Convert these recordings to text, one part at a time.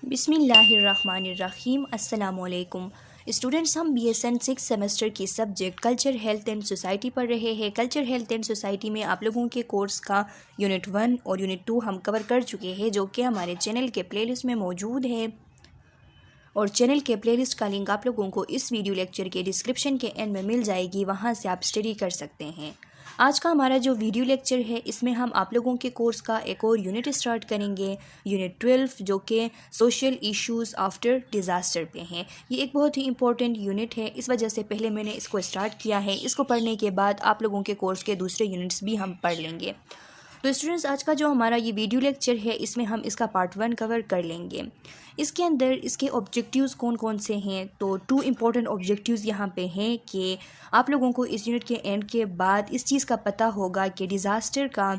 बिस्मिल्लाहिर्रहमानिर्रहीम अस्सलामुअलैकुम स्टूडेंट्स। हम BSN 6 सेमेस्टर की subject culture health and society पढ़ रहे हैं। कल्चर हेल्थ एंड सोसाइटी में आप लोगों के कोर्स का यूनिट 1 और यूनिट 2 हम कवर कर चुके हैं, जो कि हमारे चैनल के प्लेलिस्ट में मौजूद है। और चैनल के प्लेलिस्ट का लिंक आप लोगों को इस वीडियो लेक्चर के डिस्क्रिप्शन के एंड में मिल जाएगी, वहाँ से आप स्टडी कर सकते हैं। आज का हमारा जो वीडियो लेक्चर है, इसमें हम आप लोगों के कोर्स का एक और यूनिट स्टार्ट करेंगे, यूनिट 12, जो कि सोशल इश्यूज़ आफ्टर डिज़ास्टर पे हैं। ये एक बहुत ही इंपॉर्टेंट यूनिट है, इस वजह से पहले मैंने इसको स्टार्ट किया है। इसको पढ़ने के बाद आप लोगों के कोर्स के दूसरे यूनिट्स भी हम पढ़ लेंगे। तो स्टूडेंट्स, आज का जो हमारा ये वीडियो लेक्चर है, इसमें हम इसका पार्ट 1 कवर कर लेंगे। इसके अंदर इसके ऑब्जेक्टिव्स कौन कौन से हैं, तो 2 इम्पॉर्टेंट ऑब्जेक्टिव्स यहाँ पे हैं कि आप लोगों को इस यूनिट के एंड के बाद इस चीज़ का पता होगा कि डिज़ास्टर का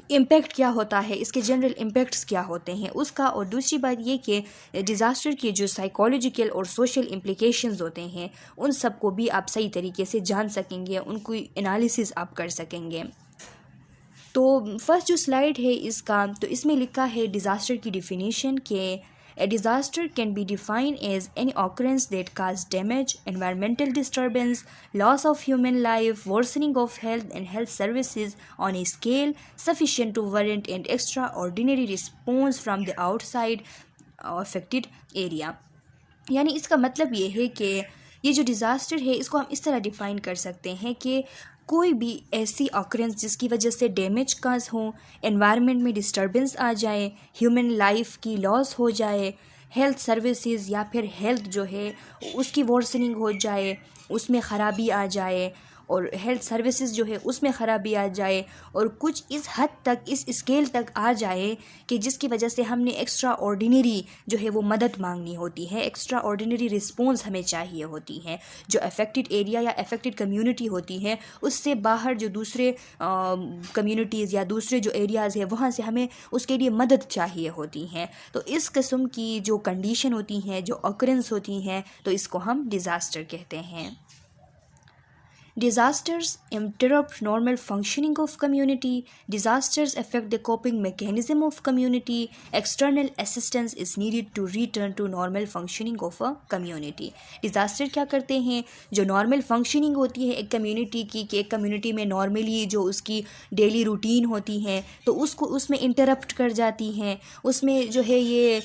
इम्पेक्ट क्या होता है, इसके जनरल इम्पेक्ट्स क्या होते हैं उसका। और दूसरी बात ये कि डिज़ास्टर के जो साइकोलॉजिकल और सोशल इम्प्लिकेशंस होते हैं, उन सब को भी आप सही तरीके से जान सकेंगे, उनको एनालिसिस आप कर सकेंगे। तो फर्स्ट जो स्लाइड है इसका, तो इसमें लिखा है डिज़ास्टर की डिफिनीशन के A disaster can be defined as any occurrence that causes damage, environmental disturbance, loss of human life, worsening of health and health services on a scale sufficient to warrant an extraordinary response from the outside affected area। यानी इसका मतलब ये है कि ये जो disaster है, इसको हम इस तरह डिफ़ाइन कर सकते हैं कि कोई भी ऐसी ऑकरेंस जिसकी वजह से डैमेज काज हो, एनवायरनमेंट में डिस्टर्बेंस आ जाए, ह्यूमन लाइफ की लॉस हो जाए, हेल्थ सर्विसेज या फिर हेल्थ जो है उसकी वर्सनिंग हो जाए, उसमें ख़राबी आ जाए, और हेल्थ सर्विसेज जो है उसमें ख़राबी आ जाए, और कुछ इस हद तक, इस स्केल तक आ जाए कि जिसकी वजह से हमने एक्स्ट्रा ऑर्डिनरी जो है वो मदद मांगनी होती है, एक्स्ट्रा ऑर्डिनरी रिस्पॉन्स हमें चाहिए होती है। जो अफेक्टेड एरिया या अफेक्टेड कम्युनिटी होती है, उससे बाहर जो दूसरे कम्युनिटीज़ या दूसरे जो एरियाज़ है, वहाँ से हमें उसके लिए मदद चाहिए होती हैं। तो इस किस्म की जो कंडीशन होती हैं, जो ऑकरेंस होती हैं, तो इसको हम डिज़ास्टर कहते हैं। Disasters interrupt normal functioning of community. Disasters affect the coping mechanism of community. External assistance is needed to return to normal functioning of a community. Disaster क्या करते हैं, जो नॉर्मल फंक्शनिंग होती है एक कम्युनिटी की, कि एक कम्युनिटी में नॉर्मली जो उसकी डेली रूटीन होती है, तो उसको उसमें इंटरप्ट कर जाती हैं, उसमें जो है ये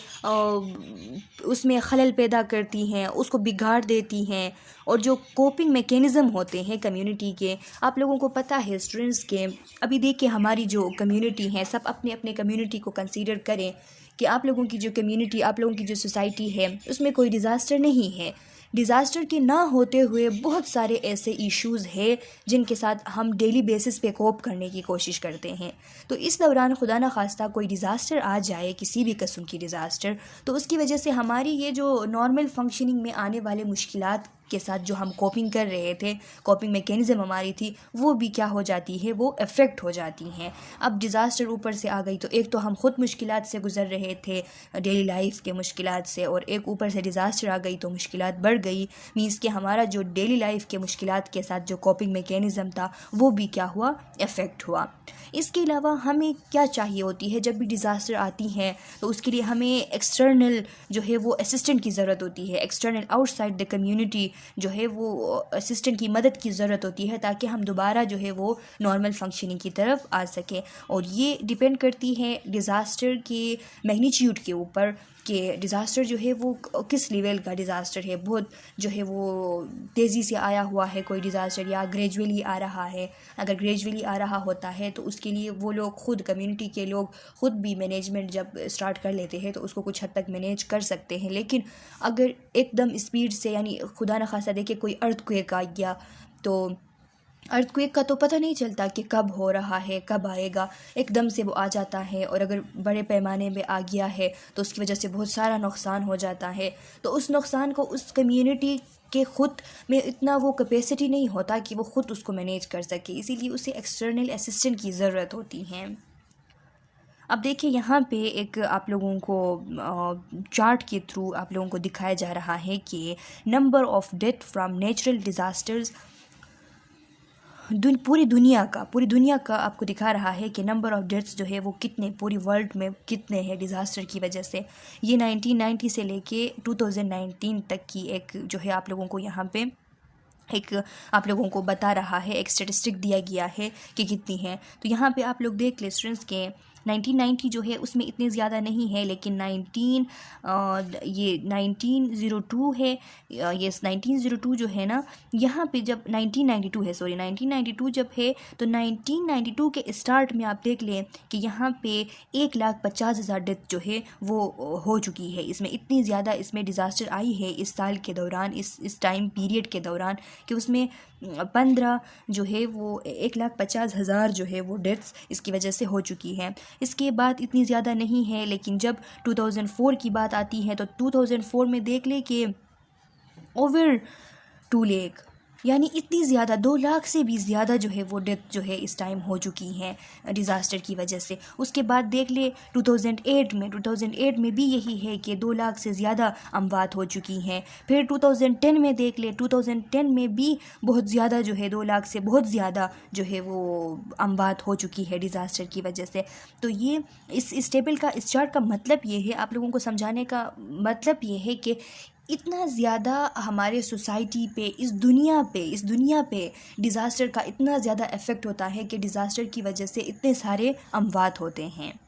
उसमें खलल पैदा करती हैं, उसको बिगाड़ देती हैं। और जो कोपिंग मैकेनिज़्म होते हैं कम्युनिटी के, आप लोगों को पता है स्टूडेंट्स के, अभी देखिए हमारी जो कम्युनिटी है, सब अपने अपने कम्युनिटी को कंसीडर करें कि आप लोगों की जो कम्युनिटी, आप लोगों की जो सोसाइटी है, उसमें कोई डिज़ास्टर नहीं है। डिज़ास्टर के ना होते हुए बहुत सारे ऐसे इश्यूज़ हैं जिनके साथ हम डेली बेसिस पे कोप करने की कोशिश करते हैं। तो इस दौरान खुदा न खास्ता कोई डिज़ास्टर आ जाए, किसी भी किस्म की डिज़ास्टर, तो उसकी वजह से हमारी ये जो नॉर्मल फंक्शनिंग में आने वाले मुश्किलात के साथ जो हम कोपिंग कर रहे थे, कोपिंग मैकेनिज़्म हमारी थी, वो भी क्या हो जाती है, वो अफेक्ट हो जाती हैं। अब डिज़ास्टर ऊपर से आ गई, तो एक तो हम ख़ुद मुश्किलात से गुज़र रहे थे, डेली लाइफ के मुश्किलात से, और एक ऊपर से डिज़ास्टर आ गई तो मुश्किलात बढ़ गई। मींस कि हमारा जो डेली लाइफ के मुश्किलात के साथ जो कोपिंग मैकेनिज़्म था, वो भी क्या हुआ, अफेक्ट हुआ। इसके अलावा हमें क्या चाहिए होती है जब भी डिज़ास्टर आती हैं, तो उसके लिए हमें एक्सटर्नल जो है वो असिस्टेंट की ज़रूरत होती है। एक्सटर्नल आउटसाइड द कम्युनिटी जो है वो असिस्टेंट की मदद की ज़रूरत होती है, ताकि हम दोबारा जो है वो नॉर्मल फंक्शनिंग की तरफ आ सकें। और ये डिपेंड करती है डिज़ास्टर के मैग्नीट्यूड के ऊपर, कि डिज़ास्टर जो है वो किस लेवल का डिज़ास्टर है। बहुत जो है वो तेज़ी से आया हुआ है कोई डिज़ास्टर, या ग्रेजुअली आ रहा है। अगर ग्रेजुअली आ रहा होता है तो उसके लिए वो लोग खुद, कम्युनिटी के लोग खुद भी मैनेजमेंट जब स्टार्ट कर लेते हैं तो उसको कुछ हद तक मैनेज कर सकते हैं। लेकिन अगर एकदम स्पीड से, यानी खुदा न खासा देखिए कोई अर्थक्वेक आ गया, तो अर्थक्वेक का तो पता नहीं चलता कि कब हो रहा है, कब आएगा, एकदम से वो आ जाता है। और अगर बड़े पैमाने में आ गया है तो उसकी वजह से बहुत सारा नुकसान हो जाता है। तो उस नुकसान को उस कम्युनिटी के ख़ुद में इतना वो कैपेसिटी नहीं होता कि वो ख़ुद उसको मैनेज कर सके, इसीलिए उसे एक्सटर्नल असिस्टेंट की ज़रूरत होती है। अब देखिए यहाँ पे एक आप लोगों को चार्ट के थ्रू आप लोगों को दिखाया जा रहा है कि number of death from natural disasters पूरी दुनिया का आपको दिखा रहा है कि नंबर ऑफ़ डेथ्स जो है वो कितने पूरी वर्ल्ड में कितने हैं डिज़ास्टर की वजह से। ये 1990 से लेके 2019 तक की एक जो है आप लोगों को यहाँ पे एक आप लोगों को बता रहा है, एक स्टेटिस्टिक दिया गया है कि कितनी है। तो यहाँ पे आप लोग देख लें स्टूडेंट्स के 1990 जो है उसमें इतने ज़्यादा नहीं है, लेकिन 1902 है, यस 1902 जो है ना, यहाँ पे जब 1992 है, सॉरी 1992 जब है, तो 1992 के स्टार्ट में आप देख लें कि यहाँ पे 1,50,000 डेथ जो है वो हो चुकी है। इसमें इतनी ज़्यादा इसमें डिज़ास्टर आई है इस साल के दौरान, इस टाइम पीरियड के दौरान, कि उसमें 15 जो है वो 1,50,000 जो है वो डेथ्स इसकी वजह से हो चुकी हैं। इसके बाद इतनी ज़्यादा नहीं है, लेकिन जब 2004 की बात आती है तो 2004 में देख ले कि ओवर 2 लाख, यानी इतनी ज़्यादा 2 लाख से भी ज़्यादा जो है वो डेथ जो है इस टाइम हो चुकी हैं डिज़ास्टर की वजह से। उसके बाद देख ले 2008 में भी यही है कि 2 लाख से ज़्यादा अमवात हो चुकी हैं। फिर 2010 में देख ले, 2010 में भी बहुत ज़्यादा जो है 2 लाख से बहुत ज़्यादा जो है वो अमवात हो चुकी है डिज़ास्टर की वजह से। तो ये इस टेबल का, इस चार्ट का मतलब ये है, आप लोगों को समझाने का मतलब ये है कि इतना ज़्यादा हमारे सोसाइटी पे, इस दुनिया पे डिज़ास्टर का इतना ज़्यादा इफ़ेक्ट होता है कि डिज़ास्टर की वजह से इतने सारे अमवात होते हैं।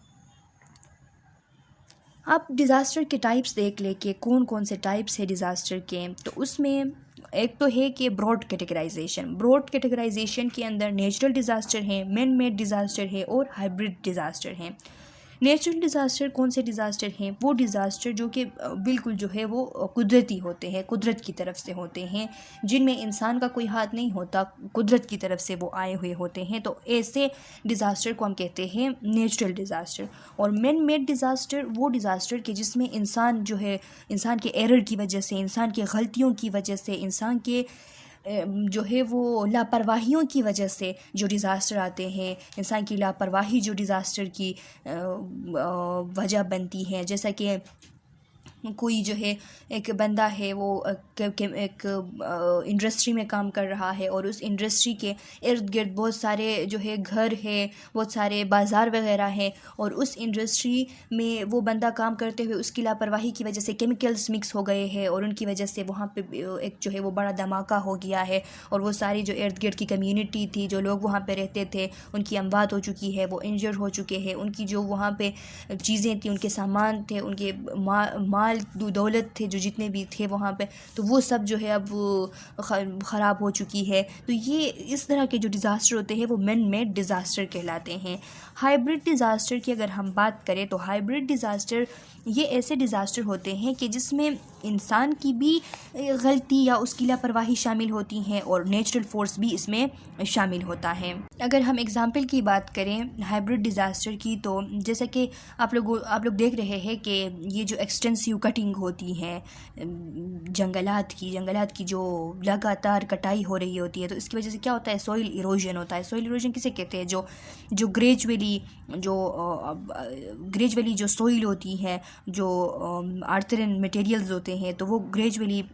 आप डिज़ास्टर के टाइप्स देख ले कि कौन कौन से टाइप्स है डिज़ास्टर के। तो उसमें एक तो है कि ब्रॉड कैटेगराइजेशन के अंदर नेचुरल डिज़ास्टर है, मैन मेड डिज़ास्टर है और हाइब्रिड डिज़ास्टर हैं। नेचुरल डिज़ास्टर कौन से डिज़ास्टर हैं? वो डिज़ास्टर जो कि बिल्कुल जो है वो कुदरती होते हैं, कुदरत की तरफ से होते हैं, जिनमें इंसान का कोई हाथ नहीं होता, कुदरत की तरफ से वो आए हुए होते हैं। तो ऐसे डिज़ास्टर को हम कहते हैं नेचुरल डिज़ास्टर। और मैन मेड डिज़ास्टर वो डिज़ास्टर के जिसमें इंसान जो है, इंसान के एरर की वजह से, इंसान की गलतियों की वजह से, इंसान के जो है वो लापरवाहियों की वजह से जो डिज़ास्टर आते हैं, इंसान की लापरवाही जो डिज़ास्टर की वजह बनती है। जैसा कि कोई जो है एक बंदा है वो एक इंडस्ट्री में काम कर रहा है और उस इंडस्ट्री के इर्द गिर्द बहुत सारे जो है घर है, बहुत सारे बाज़ार वगैरह हैं, और उस इंडस्ट्री में वो बंदा काम करते हुए उसकी लापरवाही की वजह से केमिकल्स मिक्स हो गए हैं और उनकी वजह से वहाँ पे एक जो है वो बड़ा धमाका हो गया है, और वो सारी जो इर्द गिर्द की कम्युनिटी थी, जो लोग वहाँ पे रहते थे, उनकी अमवात हो चुकी है, वो इंजर हो चुके हैं, उनकी जो वहाँ पे चीज़ें थी, उनके सामान थे, उनके माल दौलत थे, जो जितने भी थे वहाँ पे, तो वो सब जो है अब ख़राब हो चुकी है। तो ये इस तरह के जो डिज़ास्टर होते हैं वो मैन मेड डिज़ास्टर कहलाते हैं। हाइब्रिड डिज़ास्टर की अगर हम बात करें तो हाइब्रिड डिज़ास्टर ये ऐसे डिज़ास्टर होते हैं कि जिसमें इंसान की भी गलती या उसकी लापरवाही शामिल होती हैं और नेचुरल फोर्स भी इसमें शामिल होता है। अगर हम एग्ज़ाम्पल की बात करें हाइब्रिड डिज़ास्टर की, तो जैसा कि आप लोग देख रहे हैं कि ये जो एक्सटेंसिव कटिंग होती है जंगलात की जो लगातार कटाई हो रही होती है, तो इसकी वजह से क्या होता है, सॉइल इरोजन होता है। सॉइल इरोजन किसे कहते हैं? जो ग्रेजुअली जो सॉइल होती है, जो आर्थरन मटेरियल्स होते हैं, तो वो ग्रेजुअली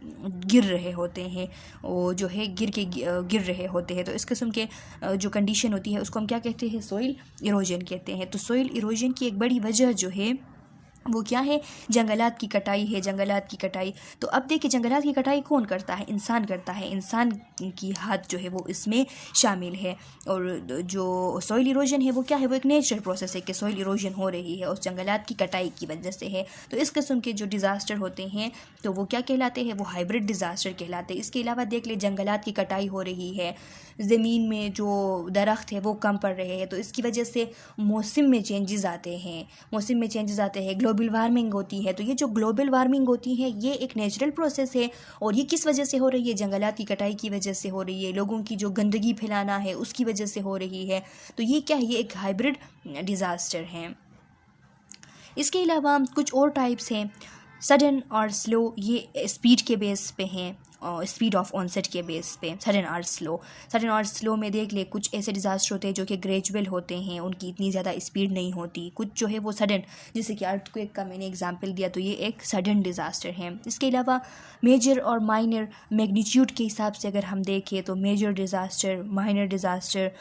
गिर रहे होते हैं, वो जो है गिर रहे होते हैं। तो इस किस्म के जो कंडीशन होती है उसको हम क्या कहते हैं? सॉइल इरोजन कहते हैं। तो सॉइल इरोजन की एक बड़ी वजह जो है वो क्या है? जंगलात की कटाई है, जंगलात की कटाई। तो अब देखिए जंगलात की कटाई कौन करता है? इंसान करता है, इंसान की हाथ जो है वो इसमें शामिल है। और जो सॉइल इरोजन है वो क्या है? वो एक नेचुरल प्रोसेस है कि सॉइल इरोजन हो रही है उस जंगलात की कटाई की वजह से है। तो इस किस्म के जो डिज़ास्टर होते हैं तो वो क्या कहलाते हैं? वो हाइब्रिड डिज़ास्टर कहलाते हैं। इसके अलावा देख ले जंगलात की कटाई हो रही है, ज़मीन में जो दरख्त है वो कम पड़ रहे हैं, तो इसकी वजह से मौसम में चेंजेस आते हैं, ग्लोबल वार्मिंग होती है। तो ये जो ग्लोबल वार्मिंग होती है ये एक नेचुरल प्रोसेस है, और ये किस वजह से हो रही है? जंगलात की कटाई की वजह से हो रही है, लोगों की जो गंदगी फैलाना है उसकी वजह से हो रही है। तो ये क्या है? ये एक हाइब्रिड डिज़ास्टर है। इसके अलावा कुछ और टाइप्स हैं, सडन और स्लो, ये स्पीड के बेस पे हैं, स्पीड ऑफ ऑनसेट के बेस पे, सडन अर्थ स्लो में देख ले कुछ ऐसे डिज़ास्टर होते हैं जो कि ग्रेजुअल होते हैं, उनकी इतनी ज़्यादा स्पीड नहीं होती, कुछ जो है वो सडन, जैसे कि अर्थक्वेक का मैंने एग्जांपल दिया तो ये एक सडन डिज़ास्टर है। इसके अलावा मेजर और माइनर मैग्नीट्यूड के हिसाब से अगर हम देखें तो मेजर डिज़ास्टर, माइनर डिज़ास्टर।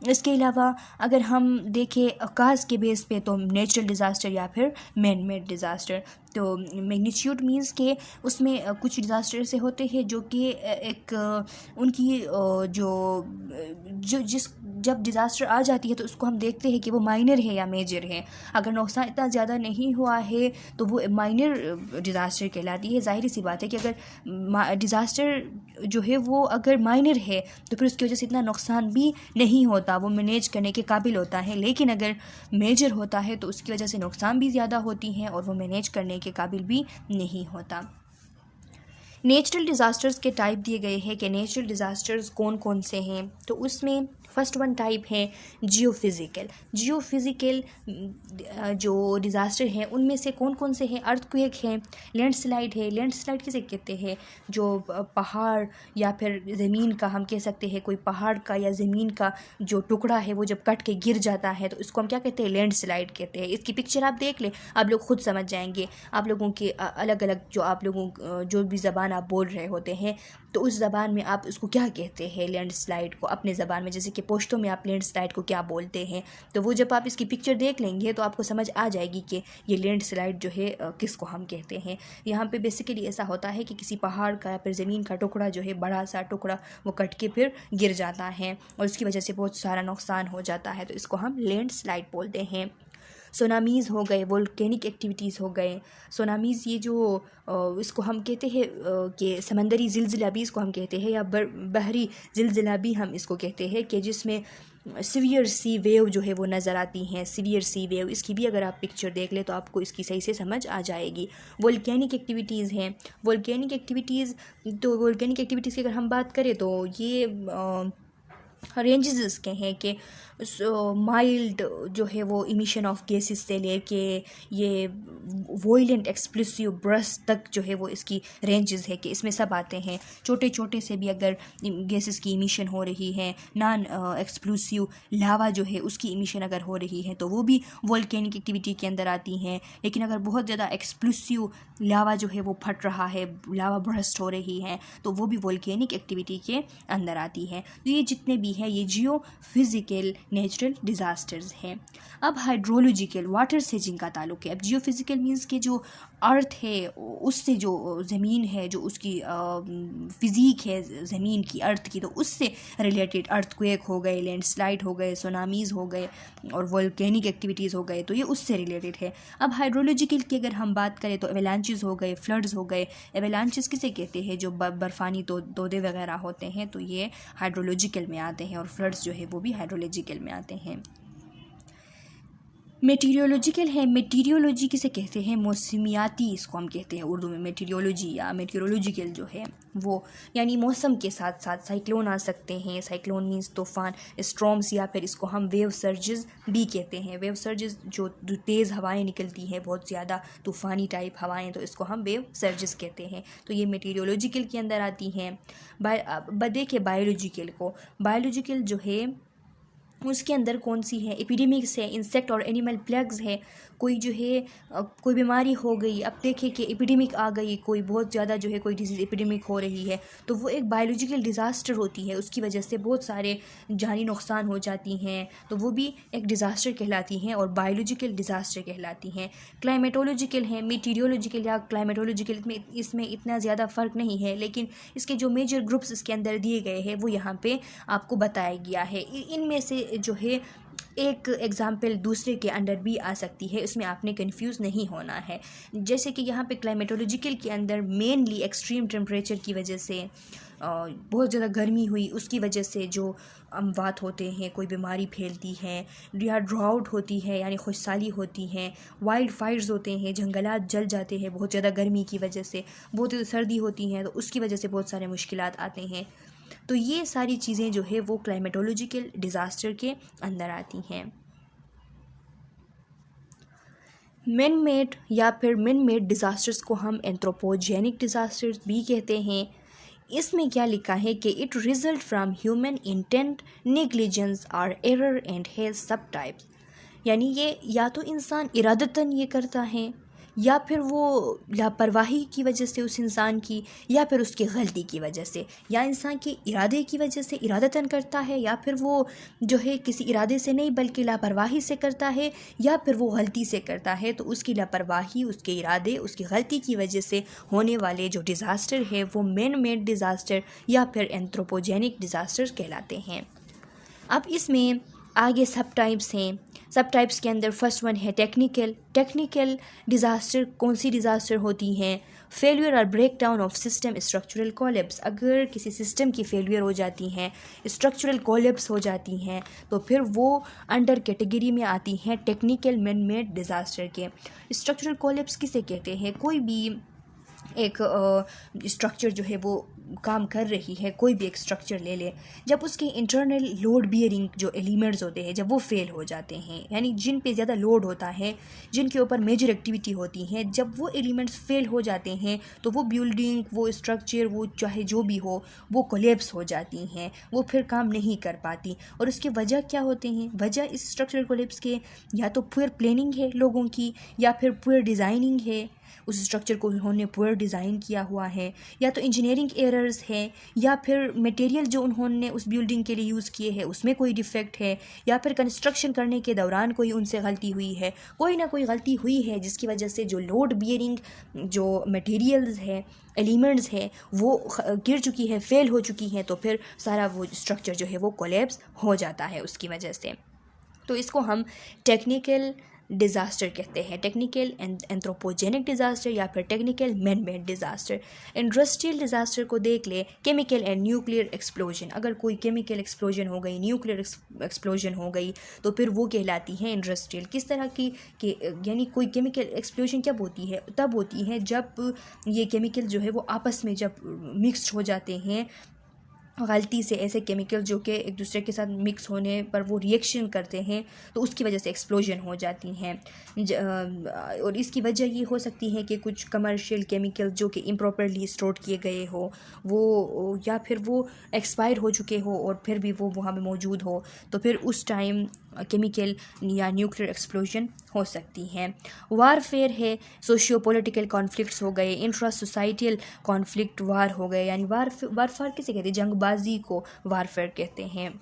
इसके अलावा अगर हम देखें आकाश के बेस पे तो नेचुरल डिज़ास्टर या फिर मैन मेड डिज़ास्टर। तो मैग्नीट्यूड मीन्स के उसमें कुछ डिज़ास्टर ऐसे होते हैं जो कि एक उनकी जो जिस जब डिज़ास्टर आ जाती है तो उसको हम देखते हैं कि वो माइनर है या मेजर है। अगर नुकसान इतना ज़्यादा नहीं हुआ है तो वो माइनर डिज़ास्टर कहलाती है। ज़ाहिर सी बात है कि अगर डिज़ास्टर जो है वो अगर माइनर है तो फिर उसकी वजह से इतना नुकसान भी नहीं होता, वो मैनेज करने के काबिल होता है। लेकिन अगर मेजर होता है तो उसकी वजह से नुकसान भी ज़्यादा होती हैं और वो मैनेज करने के काबिल भी नहीं होता। नेचुरल डिज़ास्टर्स के टाइप दिए गए हैं कि नेचुरल डिज़ास्टर्स कौन कौन से हैं। तो उसमें फर्स्ट वन टाइप है जियोफिज़िकल जो डिज़ास्टर हैं उनमें से कौन कौन से हैं। अर्थक्वेक है, लैंडस्लाइड है। लैंडस्लाइड किसे कहते हैं, जो पहाड़ या फिर ज़मीन का, हम कह सकते हैं कोई पहाड़ का या ज़मीन का जो टुकड़ा है वो जब कट के गिर जाता है तो इसको हम क्या कहते हैं, लैंडस्लाइड कहते हैं। इसकी पिक्चर आप देख लें, आप लोग खुद समझ जाएंगे। आप लोगों के अलग अलग जो आप लोगों जो भी ज़बान आप बोल रहे होते हैं तो उस ज़बान में आप उसको क्या कहते हैं लैंडस्लाइड को अपने ज़बान में, जैसे कि पोश्तों में आप लैंडस्लाइड को क्या बोलते हैं। तो वो जब आप इसकी पिक्चर देख लेंगे तो आपको समझ आ जाएगी कि ये लैंडस्लाइड जो है किसको हम कहते हैं। यहाँ पे बेसिकली ऐसा होता है कि किसी पहाड़ का या फिर ज़मीन का टुकड़ा जो है, बड़ा सा टुकड़ा, वो कट के फिर गिर जाता है और उसकी वजह से बहुत सारा नुकसान हो जाता है, तो इसको हम लैंडस्लाइड बोलते हैं। सोनामीज़ हो गए, वोल्केनिक एक्टिविटीज़ हो गए। सोनामीज़ ये जो इसको हम कहते हैं कि समंदरी ज़िलज़िला भी इसको हम कहते हैं, या बहरी ज़िलज़िला भी हम इसको कहते हैं, कि जिसमें सीवियर सी वेव जो है वो नज़र आती हैं। सीवियर सी वेव, इसकी भी अगर आप पिक्चर देख लें तो आपको इसकी सही से समझ आ जाएगी। वोल्केनिक एक्टिविटीज़ हैं। वोल्केनिक एक्टिविटीज़ की अगर हम बात करें तो ये रेंजेस इसके हैं कि माइल्ड जो है वो इमिशन ऑफ गैसेस से लेके ये वोइलेंट एक्सप्लोसिव ब्रस्ट तक जो है वो इसकी रेंजेस है, कि इसमें सब आते हैं। छोटे छोटे से भी अगर गैसेस की इमिशन हो रही है, नॉन एक्सप्लोसिव लावा जो है उसकी इमिशन अगर हो रही है तो वो भी वोल्केनिक एक्टिविटी के अंदर आती हैं। लेकिन अगर बहुत ज़्यादा एक्सप्लोसिव लावा जो है वो फट रहा है, लावा ब्रस्ट हो रही है, तो वो भी वोल्केनिक एक्टिविटी के अंदर आती है। तो ये जितने भी हैं ये जियो फिज़िकल नेचुरल डिज़ास्टर्स हैं। अब हाइड्रोलॉजिकल, वाटर से जिनका ताल्लुक़ है। अब जियो फिज़िकल मीन्स के जो अर्थ है उससे जो ज़मीन है, जो उसकी फ़िज़ीक है ज़मीन की, अर्थ की, तो उससे रिलेटेड अर्थक्वेक हो गए, लैंडस्लाइड हो गए, सुनामीज़ हो गए और वोल्केनिक एक्टिविटीज़ हो गए, तो ये उससे रिलेटेड है। अब हाइड्रोलॉजिकल की अगर हम बात करें तो एवलांचेस हो गए, फ्लड्स हो गए। एवलांचेस किसे कहते हैं, जो बर्फ़ानी तोदे वगैरह होते हैं, तो ये हाइड्रोलॉजिकल में आते हैं, और फ्लड्स जो है वो भी हाइड्रोलॉजिकल में आते हैं। मेटीरियोलॉजिकल है। मेटीरियोलॉजी किसे कहते हैं, मौसमियाती इसको हम कहते हैं उर्दू में, मेटीरियोलॉजी या मेटीरियोलॉजिकल जो है वो, यानी मौसम के साथ साथ साइक्लोन आ सकते हैं। साइक्लोन मीन्स तूफ़ान, स्ट्रॉम्स, या फिर इसको हम वेव सर्जेस भी कहते हैं। वेव सर्जेस जो तेज़ हवाएं निकलती हैं, बहुत ज़्यादा तूफ़ानी टाइप हवाएं, तो इसको हम वेव सर्जेस कहते हैं। तो ये मेटीरियोलॉजिकल के अंदर आती हैं। देखिए बायोलॉजिकल को, बायोलॉजिकल जो है उसके अंदर कौन सी है, एपिडेमिक्स है, इंसेक्ट और एनिमल प्लेग्स है। कोई जो है कोई बीमारी हो गई, अब देखें कि एपिडेमिक आ गई, कोई बहुत ज़्यादा जो है कोई डिजीज़ एपिडेमिक हो रही है, तो वो एक बायोलॉजिकल डिज़ास्टर होती है, उसकी वजह से बहुत सारे जानी नुकसान हो जाती हैं, तो वो भी एक डिज़ास्टर कहलाती हैं और बायोलॉजिकल डिज़ास्टर कहलाती हैं। क्लाइमेटोलॉजिकल है, मीटीरियोलॉजिकल या क्लाइमेटोलॉजिकल, इसमें इतना ज़्यादा फ़र्क नहीं है, लेकिन इसके जो मेजर ग्रुप्स इसके अंदर दिए गए हैं वो यहाँ पे आपको बताया गया है। इनमें से जो है एक एग्ज़ाम्पल दूसरे के अंडर भी आ सकती है, इसमें आपने कंफ्यूज नहीं होना है। जैसे कि यहाँ पे क्लाइमेटोलॉजिकल के अंदर मेनली एक्सट्रीम टेम्परेचर की वजह से, बहुत ज़्यादा गर्मी हुई उसकी वजह से जो अमवात होते हैं, कोई बीमारी फैलती है, या ड्राउट होती है यानी खुशहाली होती हैं, वाइल्ड फायर्स होते हैं, जंगलात जल जाते हैं बहुत ज़्यादा गर्मी की वजह से, बहुत ज़्यादा सर्दी होती हैं तो उसकी वजह से बहुत सारे मुश्किलात आते हैं। तो ये सारी चीज़ें जो है वो क्लाइमेटोलॉजिकल डिज़ास्टर के अंदर आती हैं। मैन मेड या फिर मैन मेड डिज़ास्टर्स को हम एंथ्रोपोजेनिक डिज़ास्टर्स भी कहते हैं। इसमें क्या लिखा है कि it result from human intent, negligence और एरर एंड हैज सब टाइप्स, यानी ये या तो इंसान इरादतन ये करता है, या फिर वो लापरवाही की वजह से उस इंसान की, या फिर उसकी गलती की वजह से, या इंसान के इरादे की वजह से इरादतन करता है, या फिर वो जो है किसी इरादे से नहीं बल्कि लापरवाही से करता है, या फिर वो गलती से करता है। तो उसकी लापरवाही, उसके इरादे, उसकी गलती की वजह से होने वाले जो डिज़ास्टर है वो मैन मेड डिज़ास्टर या फिर एंथ्रोपोजेनिक डिज़ास्टर कहलाते हैं। अब इसमें आगे सब टाइप्स हैं। सब टाइप्स के अंदर फर्स्ट वन है टेक्निकल डिज़ास्टर। कौन सी डिज़ास्टर होती हैं? फेलियर और break down of system, structural collapse. अगर किसी सिस्टम की फेलियर हो जाती हैं, स्ट्रक्चरल कोलैप्स हो जाती हैं, तो फिर वो अंडर कैटेगरी में आती हैं टेक्निकल मैन मेड डिज़ास्टर के। स्ट्रक्चरल कोलैप्स किसे कहते हैं? कोई भी एक स्ट्रक्चर जो है वो काम कर रही है, कोई भी एक स्ट्रक्चर ले ले, जब उसके इंटरनल लोड बियरिंग जो एलिमेंट्स होते हैं जब वो फेल हो जाते हैं, यानी जिन पे ज़्यादा लोड होता है, जिनके ऊपर मेजर एक्टिविटी होती है, जब वो एलिमेंट्स फेल हो जाते हैं तो वो बिल्डिंग, वो स्ट्रक्चर, वो चाहे जो भी हो, वो कोलैप्स हो जाती हैं, वो फिर काम नहीं कर पाती। और उसके वजह क्या होते हैं? वजह इस स्ट्रक्चरल कोलैप्स के या तो पुअर प्लानिंग है लोगों की, या फिर पुअर डिज़ाइनिंग है, उस स्ट्रक्चर को उन्होंने पुअर डिज़ाइन किया हुआ है, या तो इंजीनियरिंग एरर्स है, या फिर मटेरियल जो उन्होंने उस बिल्डिंग के लिए यूज़ किए हैं उसमें कोई डिफेक्ट है, या फिर कंस्ट्रक्शन करने के दौरान कोई उनसे गलती हुई है, कोई ना कोई गलती हुई है जिसकी वजह से जो लोड बियरिंग जो मटेरियल्स है, एलिमेंट्स है, वो गिर चुकी है, फेल हो चुकी हैं, तो फिर सारा वो स्ट्रक्चर जो है वो कोलैप्स हो जाता है उसकी वजह से। तो इसको हम टेक्निकल डिज़ास्टर कहते हैं, टेक्निकल एंथ्रोपोजेनिक डिज़ास्टर या फिर technical man made disaster. Industrial disaster को देख ले, केमिकल एंड न्यूक्लियर एक्सप्लोजन। अगर कोई केमिकल एक्सप्लोजन हो गई, न्यूक्लियर एक्सप्लोजन हो गई, तो फिर वो कहलाती है इंडस्ट्रियल। किस तरह की यानी कोई केमिकल एक्सप्लोजन कब होती है? तब होती है जब ये केमिकल जो है वो आपस में जब मिक्सड हो जाते हैं गलती से, ऐसे केमिकल जो कि एक दूसरे के साथ मिक्स होने पर वो रिएक्शन करते हैं, तो उसकी वजह से एक्सप्लोजन हो जाती हैं। और इसकी वजह ये हो सकती है कि कुछ कमर्शियल केमिकल जो कि इम्प्रॉपरली स्टोर किए गए हो वो, या फिर वो एक्सपायर हो चुके हो और फिर भी वो वहाँ पे मौजूद हो, तो फिर उस टाइम केमिकल या न्यूक्लियर एक्सप्लोजन हो सकती हैं। वारफेयर है, सोशियो पॉलिटिकल कॉन्फ्लिक्ट्स हो गए, इंट्रा सोसाइटल कॉन्फ्लिक्ट वार हो गए, यानी वारफेयर किसे कहते हैं? जंगबाजी को वारफेयर कहते हैं।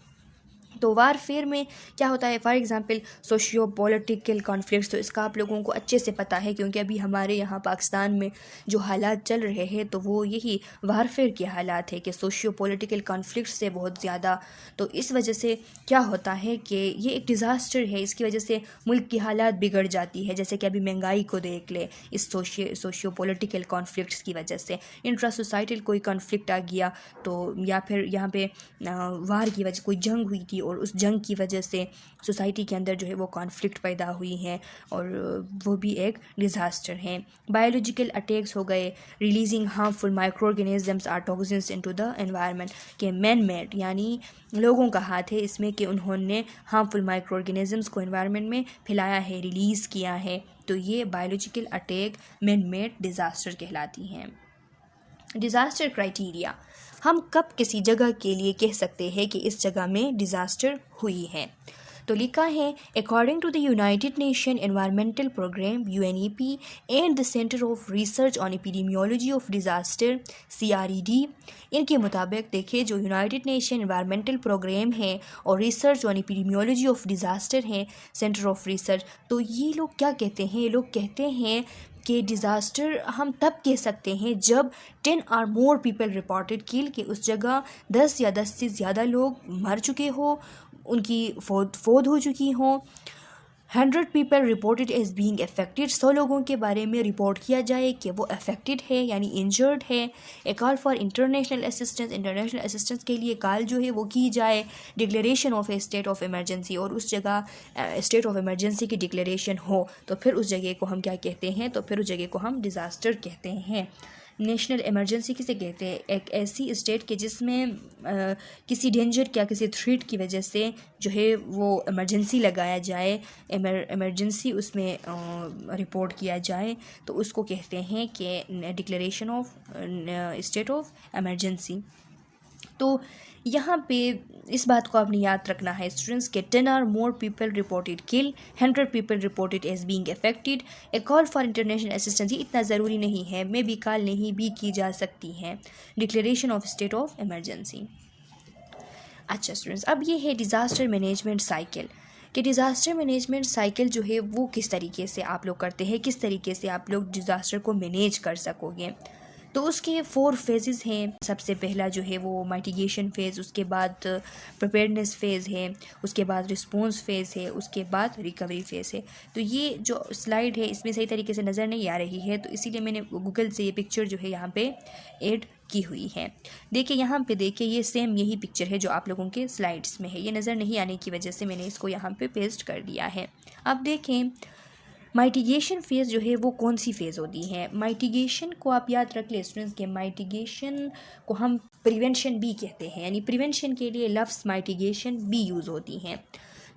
तो वारफेयर में क्या होता है? For example socio political conflicts, तो इसका आप लोगों को अच्छे से पता है क्योंकि अभी हमारे यहाँ पाकिस्तान में जो हालात चल रहे हैं तो वो यही वारफेयर के हालात है कि सोशियो पॉलिटिकल कॉन्फ्लिक्ट्स से बहुत ज़्यादा। तो इस वजह से क्या होता है कि ये एक डिज़ास्टर है, इसकी वजह से मुल्क की हालात बिगड़ जाती है। जैसे कि अभी महंगाई को देख ले, इस सोशियो पॉलिटिकल कॉन्फ्लिक्ट्स की वजह से इंट्रा सोसाइटल कोई कॉन्फ्लिक्ट आ गया, तो या फिर यहाँ पे वार की वजह कोई जंग हुई थी और उस जंग की वजह से सोसाइटी के अंदर जो है वो कॉन्फ्लिक्ट पैदा हुई हैं, और वो भी एक डिज़ास्टर है। बायोलॉजिकल अटैक्स हो गए, releasing harmful micro organisms or toxins into the environment, के मैन मेड, यानी लोगों का हाथ है इसमें कि उन्होंने हार्मफुल माइक्रो ऑर्गेनिजम्स को एनवायरनमेंट में फैलाया है, रिलीज़ किया है, तो ये biological attack man made disaster कहलाती हैं। डिज़ास्टर क्राइटेरिया, हम कब किसी जगह के लिए कह सकते हैं कि इस जगह में डिज़ास्टर हुई है? तो लिखा है according to the United Nation environmental programme UNEP and the centre of research on epidemiology of disaster CRED, इनके मुताबिक देखिए जो यूनाइटेड नेशन एनवायरमेंटल प्रोग्राम है और research on epidemiology of disaster है, सेंटर ऑफ रिसर्च, तो ये लोग क्या कहते हैं? ये लोग कहते हैं कि डिज़ास्टर हम तब कह सकते हैं जब 10 और मोर पीपल रिपोर्टेड किल, कि उस जगह 10 या 10 से ज़्यादा लोग मर चुके हो, उनकी फौत हो चुकी हों। 100 people reported as being affected, 100 लोगों के बारे में रिपोर्ट किया जाए कि वो अफेक्टेड है यानी इंजर्ड है। A call for international assistance, international assistance के लिए कॉल जो है वो की जाए। Declaration of a state of emergency, और उस जगह स्टेट ऑफ इमरजेंसी की डिक्लेरेशन हो, तो फिर उस जगह को हम क्या कहते हैं? तो फिर उस जगह को हम डिज़ास्टर कहते हैं। नेशनल इमरजेंसी किसे कहते हैं? एक ऐसी स्टेट के जिसमें किसी डेंजर या किसी थ्रेट की वजह से जो है वो इमरजेंसी लगाया जाए, इमरजेंसी उसमें रिपोर्ट किया जाए, तो उसको कहते हैं कि declaration of state of emergency. तो यहाँ पे इस बात को आपने याद रखना है स्टूडेंट्स के 10 or more people reported kill, 100 people reported as being affected, a call for international assistance। ये इतना ज़रूरी नहीं है, मे बी कॉल नहीं भी की जा सकती है। Declaration of state of emergency. अच्छा स्टूडेंट्स, अब ये है डिज़ास्टर मैनेजमेंट साइकिल कि डिज़ास्टर मैनेजमेंट साइकिल जो है वो किस तरीके से आप लोग करते हैं, किस तरीके से आप लोग डिज़ास्टर को मैनेज कर सकोगे। तो उसके 4 फेजेस हैं। सबसे पहला जो है वो माइटिगेशन फ़ेज़, उसके बाद प्रिपेयर्डनेस फ़ेज़ है, उसके बाद रिस्पॉन्स फ़ेज़ है, उसके बाद रिकवरी फ़ेज़ है। तो ये जो स्लाइड है इसमें सही तरीके से नज़र नहीं आ रही है, तो इसीलिए मैंने गूगल से ये पिक्चर जो है यहाँ पे ऐड की हुई है। देखिए यहाँ पे देखिए, ये सेम यही पिक्चर है जो आप लोगों के स्लाइड्स में है। ये नज़र नहीं आने की वजह से मैंने इसको यहाँ पे पेस्ट कर दिया है। अब देखें माइटिगेशन फ़ेज़ जो है वो कौन सी फ़ेज़ होती है। माइटिगेशन को आप याद रख लें स्टूडेंट्स के माइटिगेशन को हम प्रिवेंशन भी कहते हैं, यानी प्रिवेंशन के लिए लफ्ज़ माइटिगेशन भी यूज़ होती हैं।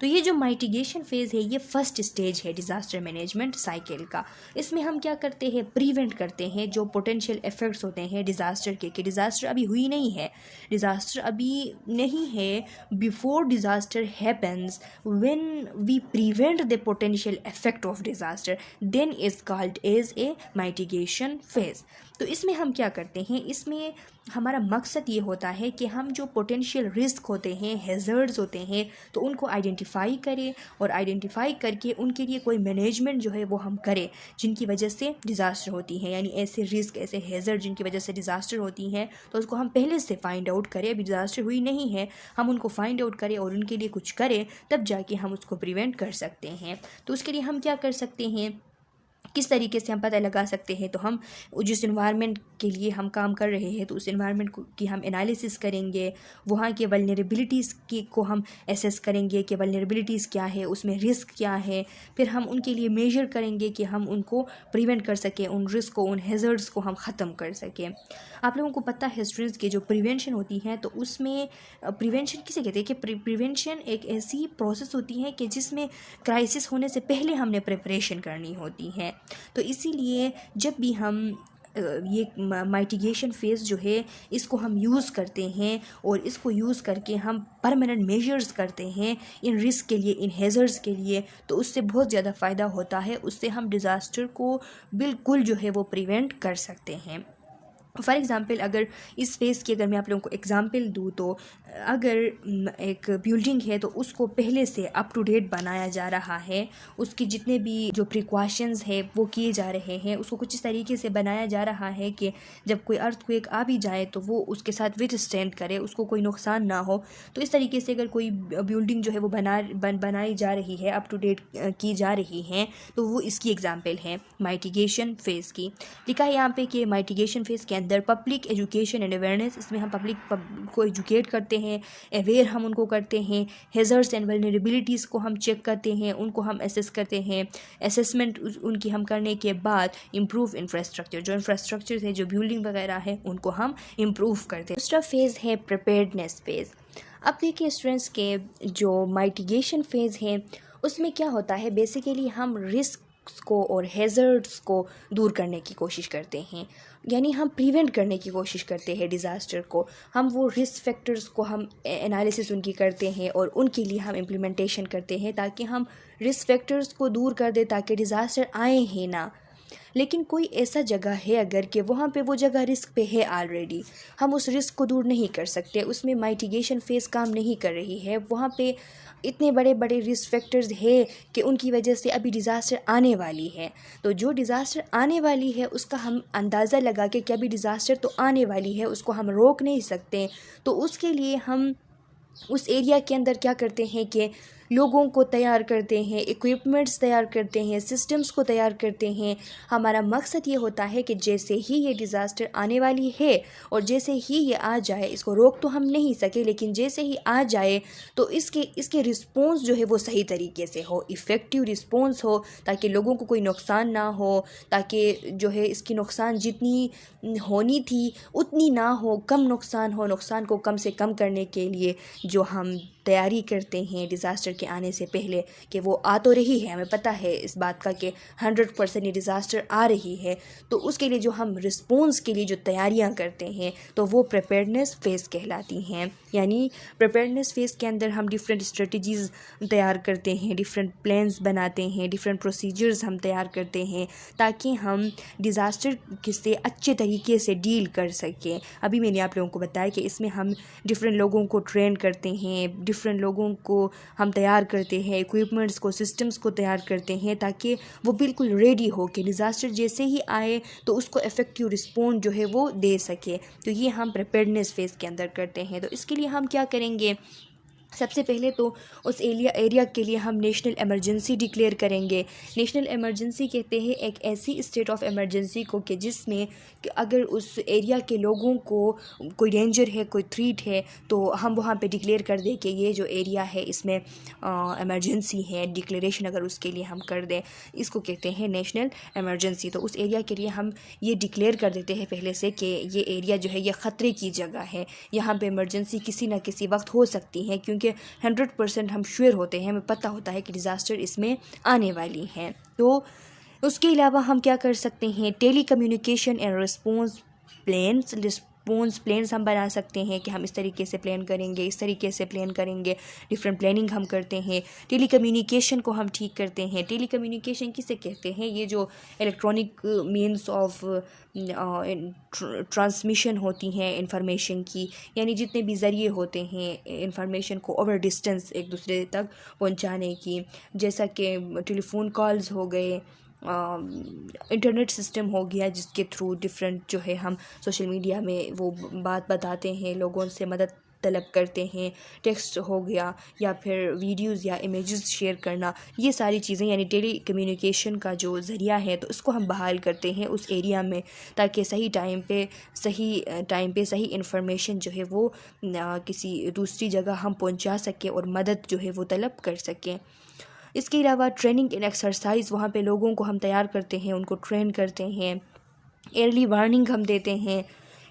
तो ये जो माइटिगेशन फ़ेज़ है ये फ़र्स्ट स्टेज है डिज़ास्टर मैनेजमेंट साइकिल का। इसमें हम क्या करते हैं, प्रिवेंट करते हैं जो पोटेंशियल इफ़ेक्ट्स होते हैं डिज़ास्टर के, कि डिज़ास्टर अभी हुई नहीं है, डिज़ास्टर अभी नहीं है, before disaster happens, when we prevent the potential effect of disaster, then is called as a mitigation phase. तो इसमें हम क्या करते हैं, इसमें हमारा मकसद ये होता है कि हम जो पोटेंशियल रिस्क होते हैं, हैज़र्ड्स होते हैं, तो उनको आइडेंटिफाई करें और आइडेंटिफाई करके उनके लिए कोई मैनेजमेंट जो है वो हम करें जिनकी वजह से डिज़ास्टर होती है। यानी ऐसे रिस्क, ऐसे हैज़र्ड जिनकी वजह से डिज़ास्टर होती हैं, तो उसको हम पहले से फाइंड आउट करें। अभी डिज़ास्टर हुई नहीं है, हम उनको फाइंड आउट करें और उनके लिए कुछ करें, तब जाके हम उसको प्रिवेंट कर सकते हैं। तो उसके लिए हम क्या कर सकते हैं, किस तरीके से हम पता लगा सकते हैं, तो हम जिस इन्वायरमेंट के लिए हम काम कर रहे हैं तो उस इन्वायरमेंट की हम एनालिसिस करेंगे, वहाँ के वल्नरेबिलिटीज़ की को हम एसेस करेंगे कि वल्नरेबिलिटीज़ क्या है, उसमें रिस्क क्या है, फिर हम उनके लिए मेजर करेंगे कि हम उनको प्रिवेंट कर सकें, उन रिस्क को, उन हैज़र्ड्स को हम ख़त्म कर सकें। आप लोगों को पता है स्टूडेंट्स की जो प्रिवेंशन होती है, तो उसमें प्रिवेंशन किसे कहते हैं कि प्रिवेंशन एक ऐसी प्रोसेस होती है कि जिसमें क्राइसिस होने से पहले हमने प्रिपरेशन करनी होती है। तो इसीलिए जब भी हम ये माइटिगेशन फ़ेज़ जो है इसको हम यूज़ करते हैं और इसको यूज़ करके हम परमानेंट मेजर्स करते हैं इन रिस्क के लिए, इन हैज़र्ड्स के लिए, तो उससे बहुत ज़्यादा फ़ायदा होता है। उससे हम डिज़ास्टर को बिल्कुल जो है वो प्रिवेंट कर सकते हैं। फॉर एग्ज़ाम्पल, अगर इस फेज़ की अगर मैं आप लोगों को एग्ज़ाम्पल दूँ, तो अगर एक बिल्डिंग है तो उसको पहले से अप टू डेट बनाया जा रहा है, उसकी जितने भी जो प्रिकॉशंस है वो किए जा रहे हैं, उसको कुछ इस तरीके से बनाया जा रहा है कि जब कोई अर्थक्वेक आ भी जाए तो वो उसके साथ विथस्टैंड करे, उसको कोई नुकसान ना हो। तो इस तरीके से अगर कोई बिल्डिंग जो है वो बनाई जा रही है, अप टू डेट की जा रही है, तो वो इसकी एग्ज़ाम्पल है माइटिगेशन फ़ेज़ की। लिखा है यहाँ पे कि माइटिगेशन फ़ेज़ के अंदर पब्लिक एजुकेशन एंड अवेयरनेस, इसमें हम पब्लिक को एजुकेट करते हैं, अवेयर हम उनको करते हैं, हैज़र्ड्स एंड वल्नरेबिलिटीज़ को हम चेक करते हैं, उनको हम एसेस करते हैं, असेसमेंट उनकी हम करने के बाद इम्प्रूव इंफ्रास्ट्रक्चर, जो इंफ्रास्ट्रक्चर है, जो बिल्डिंग वगैरह है, उनको हम इम्प्रूव करते हैं। दूसरा फेज़ है प्रिपेयर्डनेस फेज़। अब देखिए स्टूडेंट्स के जो माइटिगेशन फ़ेज़ है उसमें क्या होता है, बेसिकली हम रिस्क को और हैज़र्ड्स को दूर करने की कोशिश करते हैं, यानी हम प्रिवेंट करने की कोशिश करते हैं डिज़ास्टर को। हम वो रिस्क फैक्टर्स को हम एनालिसिस उनकी करते हैं और उनके लिए हम इम्प्लीमेंटेशन करते हैं ताकि हम रिस्क फैक्टर्स को दूर कर दें, ताकि डिज़ास्टर आए ही ना। लेकिन कोई ऐसा जगह है अगर कि वहाँ पे वो जगह रिस्क पे है ऑलरेडी, हम उस रिस्क को दूर नहीं कर सकते, उसमें माइटिगेशन फ़ेज़ काम नहीं कर रही है, वहाँ पे इतने बड़े बड़े रिस्क फैक्टर्स है कि उनकी वजह से अभी डिज़ास्टर आने वाली है। तो जो डिज़ास्टर आने वाली है उसका हम अंदाज़ा लगा के कि अभी डिज़ास्टर तो आने वाली है, उसको हम रोक नहीं सकते, तो उसके लिए हम उस एरिया के अंदर क्या करते हैं कि लोगों को तैयार करते हैं, इक्विपमेंट्स तैयार करते हैं, सिस्टम्स को तैयार करते हैं। हमारा मकसद ये होता है कि जैसे ही ये डिज़ास्टर आने वाली है और जैसे ही ये आ जाए, इसको रोक तो हम नहीं सके, लेकिन जैसे ही आ जाए तो इसके रिस्पॉन्स जो है वो सही तरीके से हो, इफ़ेक्टिव रिस्पॉन्स हो, ताकि लोगों को कोई नुकसान ना हो, ताकि जो है इसकी नुकसान जितनी होनी थी उतनी ना हो, कम नुकसान हो। नुकसान को कम से कम करने के लिए जो हम तैयारी करते हैं डिज़ास्टर के आने से पहले, कि वो आ तो रही है, हमें पता है इस बात का कि 100% ये डिज़ास्टर आ रही है, तो उसके लिए जो हम रिस्पॉन्स के लिए जो तैयारियां करते हैं तो वो प्रिपेयर्डनेस फेज़ कहलाती हैं। यानी प्रिपेयर्डनेस फेज़ के अंदर हम डिफरेंट स्ट्रेटजीज़ तैयार करते हैं, डिफरेंट प्लान्स बनाते हैं, डिफरेंट प्रोसीजर्स हम तैयार करते हैं, ताकि हम डिज़ास्टर से अच्छे तरीके से डील कर सकें। अभी मैंने आप लोगों को बताया कि इसमें हम डिफरेंट लोगों को ट्रेन करते हैं, डिफरेंट लोगों को हम तैयार करते हैं, इक्विपमेंट्स को, सिस्टम्स को तैयार करते हैं, ताकि वो बिल्कुल रेडी हो कि डिज़ास्टर जैसे ही आए तो उसको इफ़ेक्टिव रिस्पॉन्स जो है वो दे सके। तो ये हम प्रिपेयर्डनेस फेज़ के अंदर करते हैं। तो इसके लिए हम क्या करेंगे, सबसे पहले तो उस एरिया के लिए हम नेशनल इमरजेंसी डिक्लेयर करेंगे। नेशनल इमरजेंसी कहते हैं एक ऐसी स्टेट ऑफ इमरजेंसी को कि जिसमें कि अगर उस एरिया के लोगों को कोई डेंजर है, कोई थ्रेट है, तो हम वहाँ पे डिक्लेयर कर दें कि ये जो एरिया है इसमें इमरजेंसी है। डिक्लेरेशन अगर उसके लिए हम कर दें, इसको कहते हैं नेशनल इमरजेंसी। तो उस एरिया के लिए हम ये डिक्लेयर कर देते हैं पहले से कि ये एरिया जो है ये ख़तरे की जगह है, यहाँ पे इमरजेंसी किसी ना किसी वक्त हो सकती है, क्योंकि 100% हम श्योर होते हैं, हमें पता होता है कि डिज़ास्टर इसमें आने वाली है। तो उसके अलावा हम क्या कर सकते हैं, tele communication and response plans हम बना सकते हैं कि हम इस तरीके से प्लान करेंगे, इस तरीके से प्लान करेंगे। डिफरेंट प्लानिंग हम करते हैं। टेली कम्युनिकेशन को हम ठीक करते हैं। टेली कम्युनिकेशन किसे कहते हैं, ये जो इलेक्ट्रॉनिक मीन्स ऑफ ट्रांसमिशन होती हैं इंफॉर्मेशन की, यानी जितने भी ज़रिए होते हैं इंफॉर्मेशन को ओवर डिस्टेंस एक दूसरे तक पहुंचाने की, जैसा कि टेलीफोन कॉल्स हो गए, इंटरनेट सिस्टम हो गया, जिसके थ्रू डिफरेंट जो है हम सोशल मीडिया में वो बात बताते हैं, लोगों से मदद तलब करते हैं, टेक्स्ट हो गया या फिर वीडियोस या इमेजेस शेयर करना, ये सारी चीज़ें यानी टेली कम्युनिकेशन का जो ज़रिया है, तो इसको हम बहाल करते हैं उस एरिया में, ताकि सही टाइम पे सही इन्फॉर्मेशन जो है वो किसी दूसरी जगह हम पहुंचा सकें और मदद जो है वो तलब कर सकें। इसके अलावा ट्रेनिंग एंड एक्सरसाइज, वहाँ पे लोगों को हम तैयार करते हैं, उनको ट्रेन करते हैं। अर्ली वार्निंग हम देते हैं।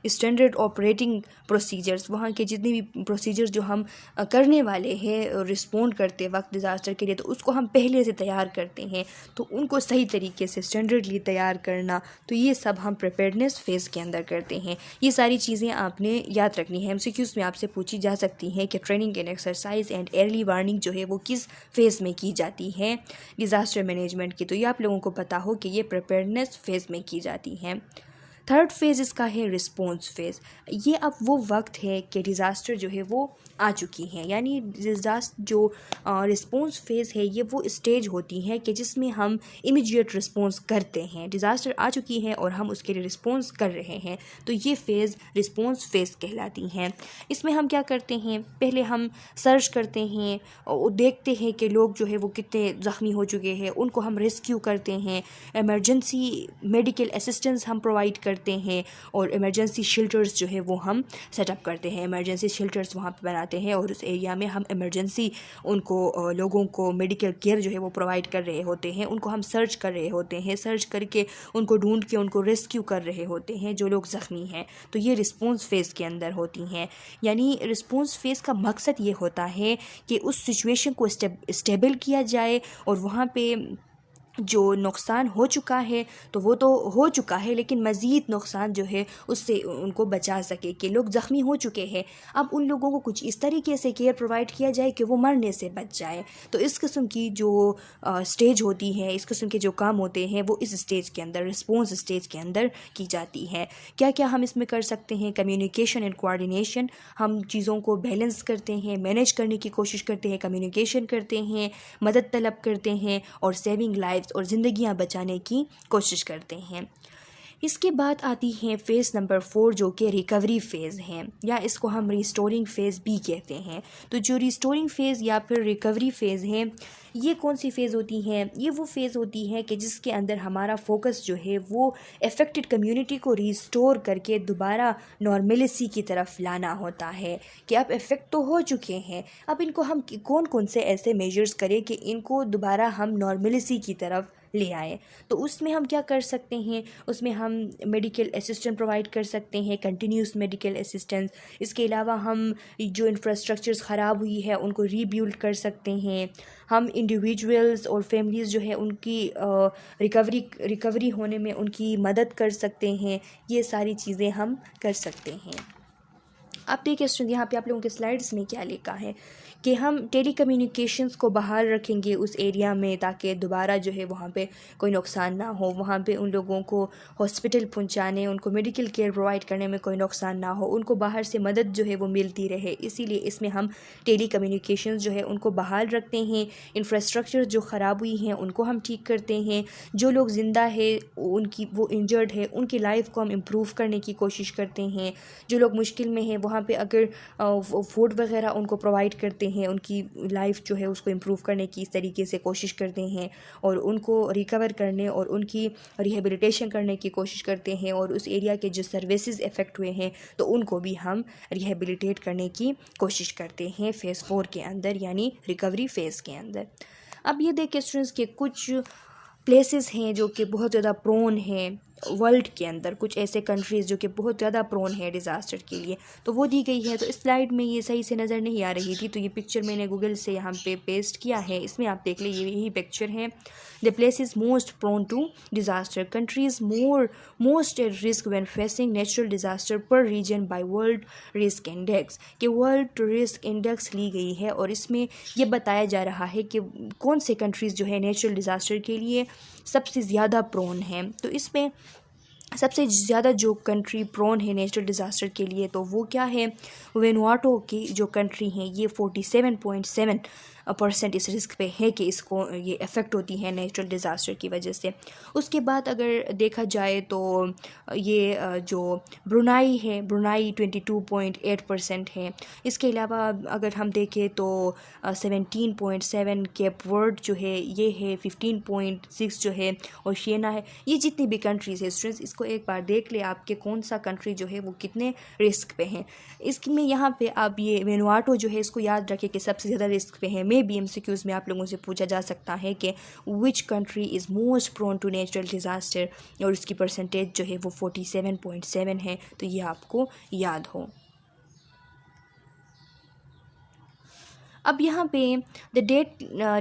स्टैंडर्ड ऑपरेटिंग प्रोसीजर्स, वहाँ के जितने भी प्रोसीजर्स जो हम करने वाले हैं रिस्पॉन्ड करते वक्त डिज़ास्टर के लिए, तो उसको हम पहले से तैयार करते हैं, तो उनको सही तरीके से स्टैंडर्डली तैयार करना, तो ये सब हम प्रिपेयर्डनेस फेज़ के अंदर करते हैं। ये सारी चीज़ें आपने याद रखनी है, एमसीक्यूज़ में आपसे पूछी जा सकती हैं कि training and exercise and early warning जो है वो किस फेज़ में की जाती है डिज़ास्टर मैनेजमेंट की, तो ये आप लोगों को पता हो कि ये प्रिपेयर्डनेस फेज़ में की जाती हैं। थर्ड फेज़ इसका है रिस्पॉन्स फेज़। ये अब वो वक्त है कि डिज़ास्टर जो है वो आ चुकी हैं, यानी जो रिस्पॉन्स फेज़ है ये वो स्टेज होती है कि जिसमें हम इमीडिएट रिस्पॉन्स करते हैं। डिज़ास्टर आ चुकी है और हम उसके लिए रिस्पॉन्स कर रहे हैं, तो ये फ़ेज़ रिस्पॉन्स फेज़ कहलाती हैं। इसमें हम क्या करते हैं, पहले हम सर्च करते हैं और देखते हैं कि लोग जो है वो कितने ज़ख्मी हो चुके हैं, उनको हम रेस्क्यू करते हैं। इमरजेंसी मेडिकल असिस्टेंस हम प्रोवाइड करते हैं और इमरजेंसी शेल्टर्स जो है वो हम सेटअप करते हैं। इमरजेंसी शेल्टर्स वहाँ पे बनाते हैं और उस एरिया में हम इमरजेंसी उनको लोगों को मेडिकल केयर जो है वो प्रोवाइड कर रहे होते हैं। उनको हम सर्च कर रहे होते हैं, सर्च करके उनको ढूंढ के उनको रेस्क्यू कर रहे होते हैं जो लोग ज़ख्मी हैं। तो ये रिस्पॉन्स फेज़ के अंदर होती हैं। यानी रिस्पॉन्स फेज़ का मकसद ये होता है कि उस सिचुएशन को स्टेबल किया जाए और वहाँ पे जो नुकसान हो चुका है तो वो तो हो चुका है, लेकिन मज़ीद नुकसान जो है उससे उनको बचा सके कि लोग ज़ख्मी हो चुके हैं, अब उन लोगों को कुछ इस तरीके से केयर प्रोवाइड किया जाए कि वो मरने से बच जाए। तो इस किस्म की जो स्टेज होती है, इस किस्म के जो काम होते हैं वो इस स्टेज के अंदर, रिस्पॉन्स स्टेज के अंदर की जाती है। क्या क्या हम इसमें कर सकते हैं, कम्युनिकेशन एंड कोऑर्डिनेशन, हम चीज़ों को बैलेंस करते हैं, मैनेज करने की कोशिश करते हैं, कम्युनिकेशन करते हैं, मदद तलब करते हैं और सेविंग लाइफ और ज़िंदगियां बचाने की कोशिश करते हैं। इसके बाद आती है फ़ेज़ नंबर 4 जो कि रिकवरी फ़ेज़ है, या इसको हम रिस्टोरिंग फ़ेज़ भी कहते हैं। तो जो रिस्टोरिंग फ़ेज़ या फिर रिकवरी फ़ेज़ है, ये कौन सी फ़ेज़ होती है? ये वो फ़ेज़ होती है कि जिसके अंदर हमारा फोकस जो है वो अफेक्टेड कम्युनिटी को रिस्टोर करके दोबारा नॉर्मलिसी की तरफ लाना होता है कि अब इफ़ेक्ट तो हो चुके हैं, अब इनको हम कौन कौन से ऐसे मेजर्स करें कि इनको दोबारा हम नॉर्मलिसी की तरफ ले आए। तो उसमें हम क्या कर सकते हैं, उसमें हम मेडिकल असिस्टेंट प्रोवाइड कर सकते हैं, कंटिन्यूस मेडिकल असिस्टेंस। इसके अलावा हम जो इंफ्रास्ट्रक्चर्स ख़राब हुई है उनको रीबिल्ड कर सकते हैं। हम इंडिविजुअल्स और फैमिलीज़ जो है उनकी रिकवरी होने में उनकी मदद कर सकते हैं। ये सारी चीज़ें हम कर सकते हैं। अब देखिए स्टूडेंट, यहाँ पे आप लोगों के स्लाइड्स में क्या लिखा है कि हम टेली कम्युनिकेशंस को बहाल रखेंगे उस एरिया में, ताकि दोबारा जो है वहाँ पे कोई नुकसान ना हो, वहाँ पे उन लोगों को हॉस्पिटल पहुँचाने, उनको मेडिकल केयर प्रोवाइड करने में कोई नुकसान ना हो, उनको बाहर से मदद जो है वो मिलती रहे। इसीलिए इसमें हम टेली कम्युनिकेशंस जो है उनको बहाल रखते हैं। इंफ्रास्ट्रक्चर जो ख़राब हुई हैं उनको हम ठीक करते हैं। जो लोग ज़िंदा है उनकी, वो इंजर्ड है, उनकी लाइफ को हम इम्प्रूव करने की कोशिश करते हैं। जो लोग मुश्किल में हैं वहाँ पे अगर फूड वगैरह उनको प्रोवाइड करते हैं, उनकी लाइफ जो है उसको इम्प्रूव करने की इस तरीके से कोशिश करते हैं, और उनको रिकवर करने और उनकी रिहेबिलिटेशन करने की कोशिश करते हैं। और उस एरिया के जो सर्विसेज इफ़ेक्ट हुए हैं तो उनको भी हम रिहेबिलिटेट करने की कोशिश करते हैं फ़ेज़ 4 के अंदर, यानी रिकवरी फ़ेज़ के अंदर। अब ये देखिए स्टूडेंट्स के कुछ प्लेसेस हैं जो कि बहुत ज़्यादा प्रोन हैं वर्ल्ड के अंदर, कुछ ऐसे कंट्रीज़ जो कि बहुत ज़्यादा प्रोन है डिज़ास्टर के लिए, तो वो दी गई है। तो इस स्लाइड में ये सही से नज़र नहीं आ रही थी, तो ये पिक्चर मैंने गूगल से यहाँ पे पेस्ट किया है। इसमें आप देख लें, ये यही पिक्चर है। The place is most prone to disaster, countries most at risk when facing natural disaster पर region by world risk index, कि वर्ल्ड रिस्क इंडेक्स ली गई है और इसमें ये बताया जा रहा है कि कौन से कंट्रीज़ जो है नेचुरल डिज़ास्टर के लिए सबसे ज़्यादा प्रोन हैं। तो इसमें सबसे ज़्यादा जो कंट्री प्रोन है नेचुरल डिज़ास्टर के लिए, तो वो क्या है, वेनुआटो की जो कंट्री है ये 47.7% इस रिस्क पे है कि इसको ये इफ़ेक्ट होती है नेचुरल डिज़ास्टर की वजह से। उसके बाद अगर देखा जाए तो ये जो ब्रुनाई है, ब्रुनाई 22.8% है। इसके अलावा अगर हम देखें तो 17.7 केप वर्ड जो है ये है, 15.6 जो है ओशियाना है। ये जितनी भी कंट्रीज़ है स्टूडेंट्स, इसको एक बार देख ले आपके कौन सा कंट्री जो है वो कितने रिस्क पे हैं। इसमें यहाँ पे आप ये वेनुआटो जो है इसको याद रखें कि सबसे ज़्यादा रिस्क पे है। मे बी MCQs में आप लोगों से पूछा जा सकता है कि which country is most prone to natural disaster, और इसकी परसेंटेज जो है वो 47.7 है, तो ये आपको याद हो। अब यहाँ पे the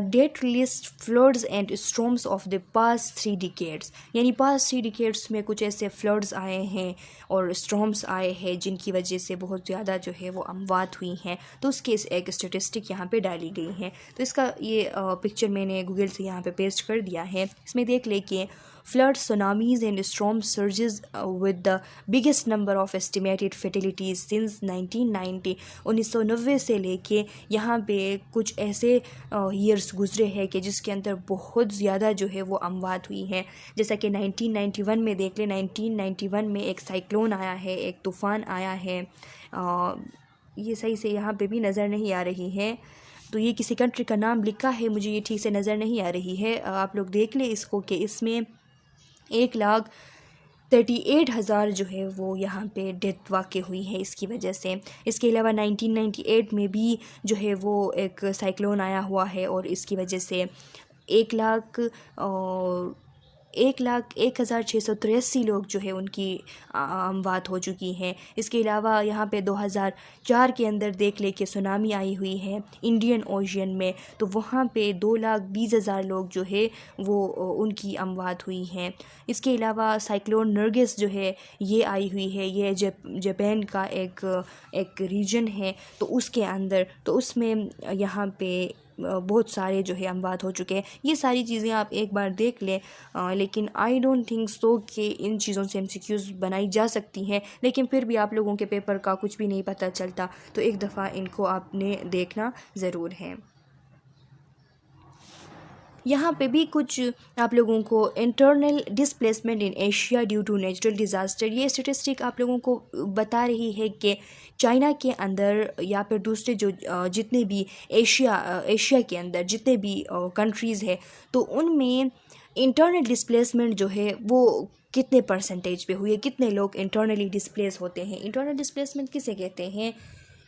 date list floods and storms of the past 3 decades, यानी पास्ट 3 डिकेड्स में कुछ ऐसे फ्लड्स आए हैं और स्टॉर्म्स आए हैं जिनकी वजह से बहुत ज़्यादा जो है वो अमवात हुई हैं। तो उसके एक स्टेटिस्टिक यहाँ पे डाली गई है। तो इसका ये पिक्चर मैंने गूगल से यहाँ पे पेस्ट कर दिया है। इसमें देख ले कि floods, tsunamis and storm surges with the biggest number of estimated fatalities since 1990, 1990 से लेके यहाँ पे कुछ ऐसे ईयर्स गुजरे हैं कि जिसके अंदर बहुत ज़्यादा जो है वो अमवात हुई हैं। जैसा कि 1991 में देख ले, 1991 में एक साइक्लोन आया है, एक तूफ़ान आया है। ये सही से यहाँ पे भी नज़र नहीं आ रही है, तो ये किसी कंट्री का नाम लिखा है, मुझे ये ठीक से नज़र नहीं आ रही है। आप लोग देख ले इसको कि इसमें 1,38,000 जो है वो यहाँ पे डेथ वाक़ई हुई है इसकी वजह से। इसके अलावा 1998 में भी जो है वो एक साइक्लोन आया हुआ है और इसकी वजह से 1,01,683 लोग जो है उनकी अमवात हो चुकी हैं। इसके अलावा यहाँ पे 2004 के अंदर देख ले कि सुनामी आई हुई है इंडियन ओशियन में, तो वहाँ पे 2,20,000 लोग जो है वो उनकी अमवात हुई हैं। इसके अलावा साइक्लोन नरगिस जो है ये आई हुई है, ये जापान का एक रीजन है, तो उसके अंदर, तो उसमें यहाँ पे बहुत सारे जो है अमवात हो चुके हैं। ये सारी चीज़ें आप एक बार देख लें, लेकिन आई डोंट थिंक सो कि इन चीज़ों से MCQs बनाई जा सकती हैं, लेकिन फिर भी आप लोगों के पेपर का कुछ भी नहीं पता चलता, तो एक दफ़ा इनको आपने देखना ज़रूर है। यहाँ पे भी कुछ आप लोगों को internal displacement in Asia due to natural disaster, ये स्टेटिस्टिक आप लोगों को बता रही है कि चाइना के अंदर या फिर दूसरे जो जितने भी एशिया के अंदर जितने भी कंट्रीज़ है, तो उनमें इंटरनल डिस्प्लेसमेंट जो है वो कितने परसेंटेज पे हुई है, कितने लोग इंटरनली डिस्प्लेस होते हैं। इंटरनल डिस्प्लेसमेंट किसे कहते हैं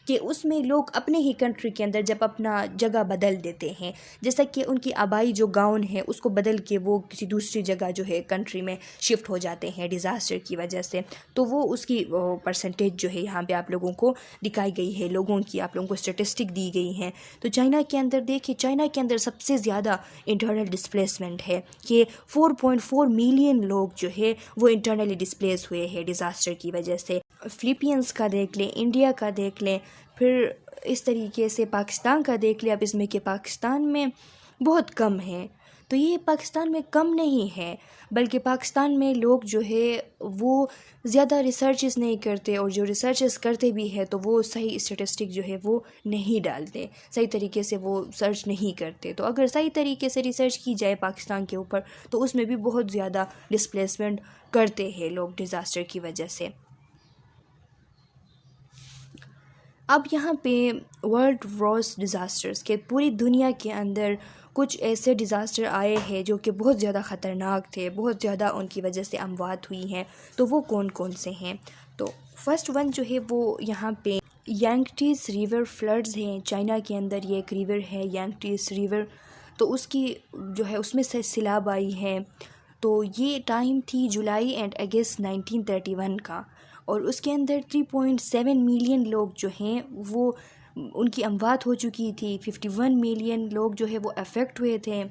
कि उसमें लोग अपने ही कंट्री के अंदर जब अपना जगह बदल देते हैं, जैसा कि उनकी आबाई जो गाँव है उसको बदल के वो किसी दूसरी जगह जो है कंट्री में शिफ्ट हो जाते हैं डिज़ास्टर की वजह से, तो वो उसकी परसेंटेज जो है यहाँ पे आप लोगों को दिखाई गई है, लोगों की आप लोगों को स्टेटिस्टिक दी गई हैं। तो चाइना के अंदर देखिए, चाइना के अंदर सबसे ज़्यादा इंटरनल डिस्प्लेसमेंट है कि 4.4 मिलियन लोग जो है वो इंटरनली डिस्प्लेस हुए हैं डिज़ास्टर की वजह से। फिलीपींस का देख लें, इंडिया का देख लें, फिर इस तरीके से पाकिस्तान का देख लें। अब इसमें कि पाकिस्तान में बहुत कम है, तो ये पाकिस्तान में कम नहीं है, बल्कि पाकिस्तान में लोग जो है वो ज़्यादा रिसर्चेस नहीं करते, और जो रिसर्चेस करते भी है तो वो सही स्टेटिस्टिक जो है वो नहीं डालते, सही तरीके से वो सर्च नहीं करते। तो अगर सही तरीके से रिसर्च की जाए पाकिस्तान के ऊपर तो उसमें भी बहुत ज़्यादा डिस्प्लेसमेंट करते हैं लोग डिज़ास्टर की वजह से। अब यहाँ पे वर्ल्ड वॉर्स डिज़ास्टर्स के पूरी दुनिया के अंदर कुछ ऐसे डिज़ास्टर आए हैं जो कि बहुत ज़्यादा ख़तरनाक थे, बहुत ज़्यादा उनकी वजह से अमवात हुई हैं। तो वो कौन कौन से हैं? तो फर्स्ट वन जो है वो यहाँ पे यांगटीज़ रिवर फ्लड्स हैं। चाइना के अंदर ये एक रिवर है यांगटीज़ रिवर, तो उसकी जो है उसमें से सैलाब आई है। तो ये टाइम थी जुलाई एंड अगस्त 1931 का, और उसके अंदर 3.7 मिलियन लोग जो हैं वो उनकी अमवात हो चुकी थी। 51 मिलियन लोग जो है वो अफेक्ट हुए थे,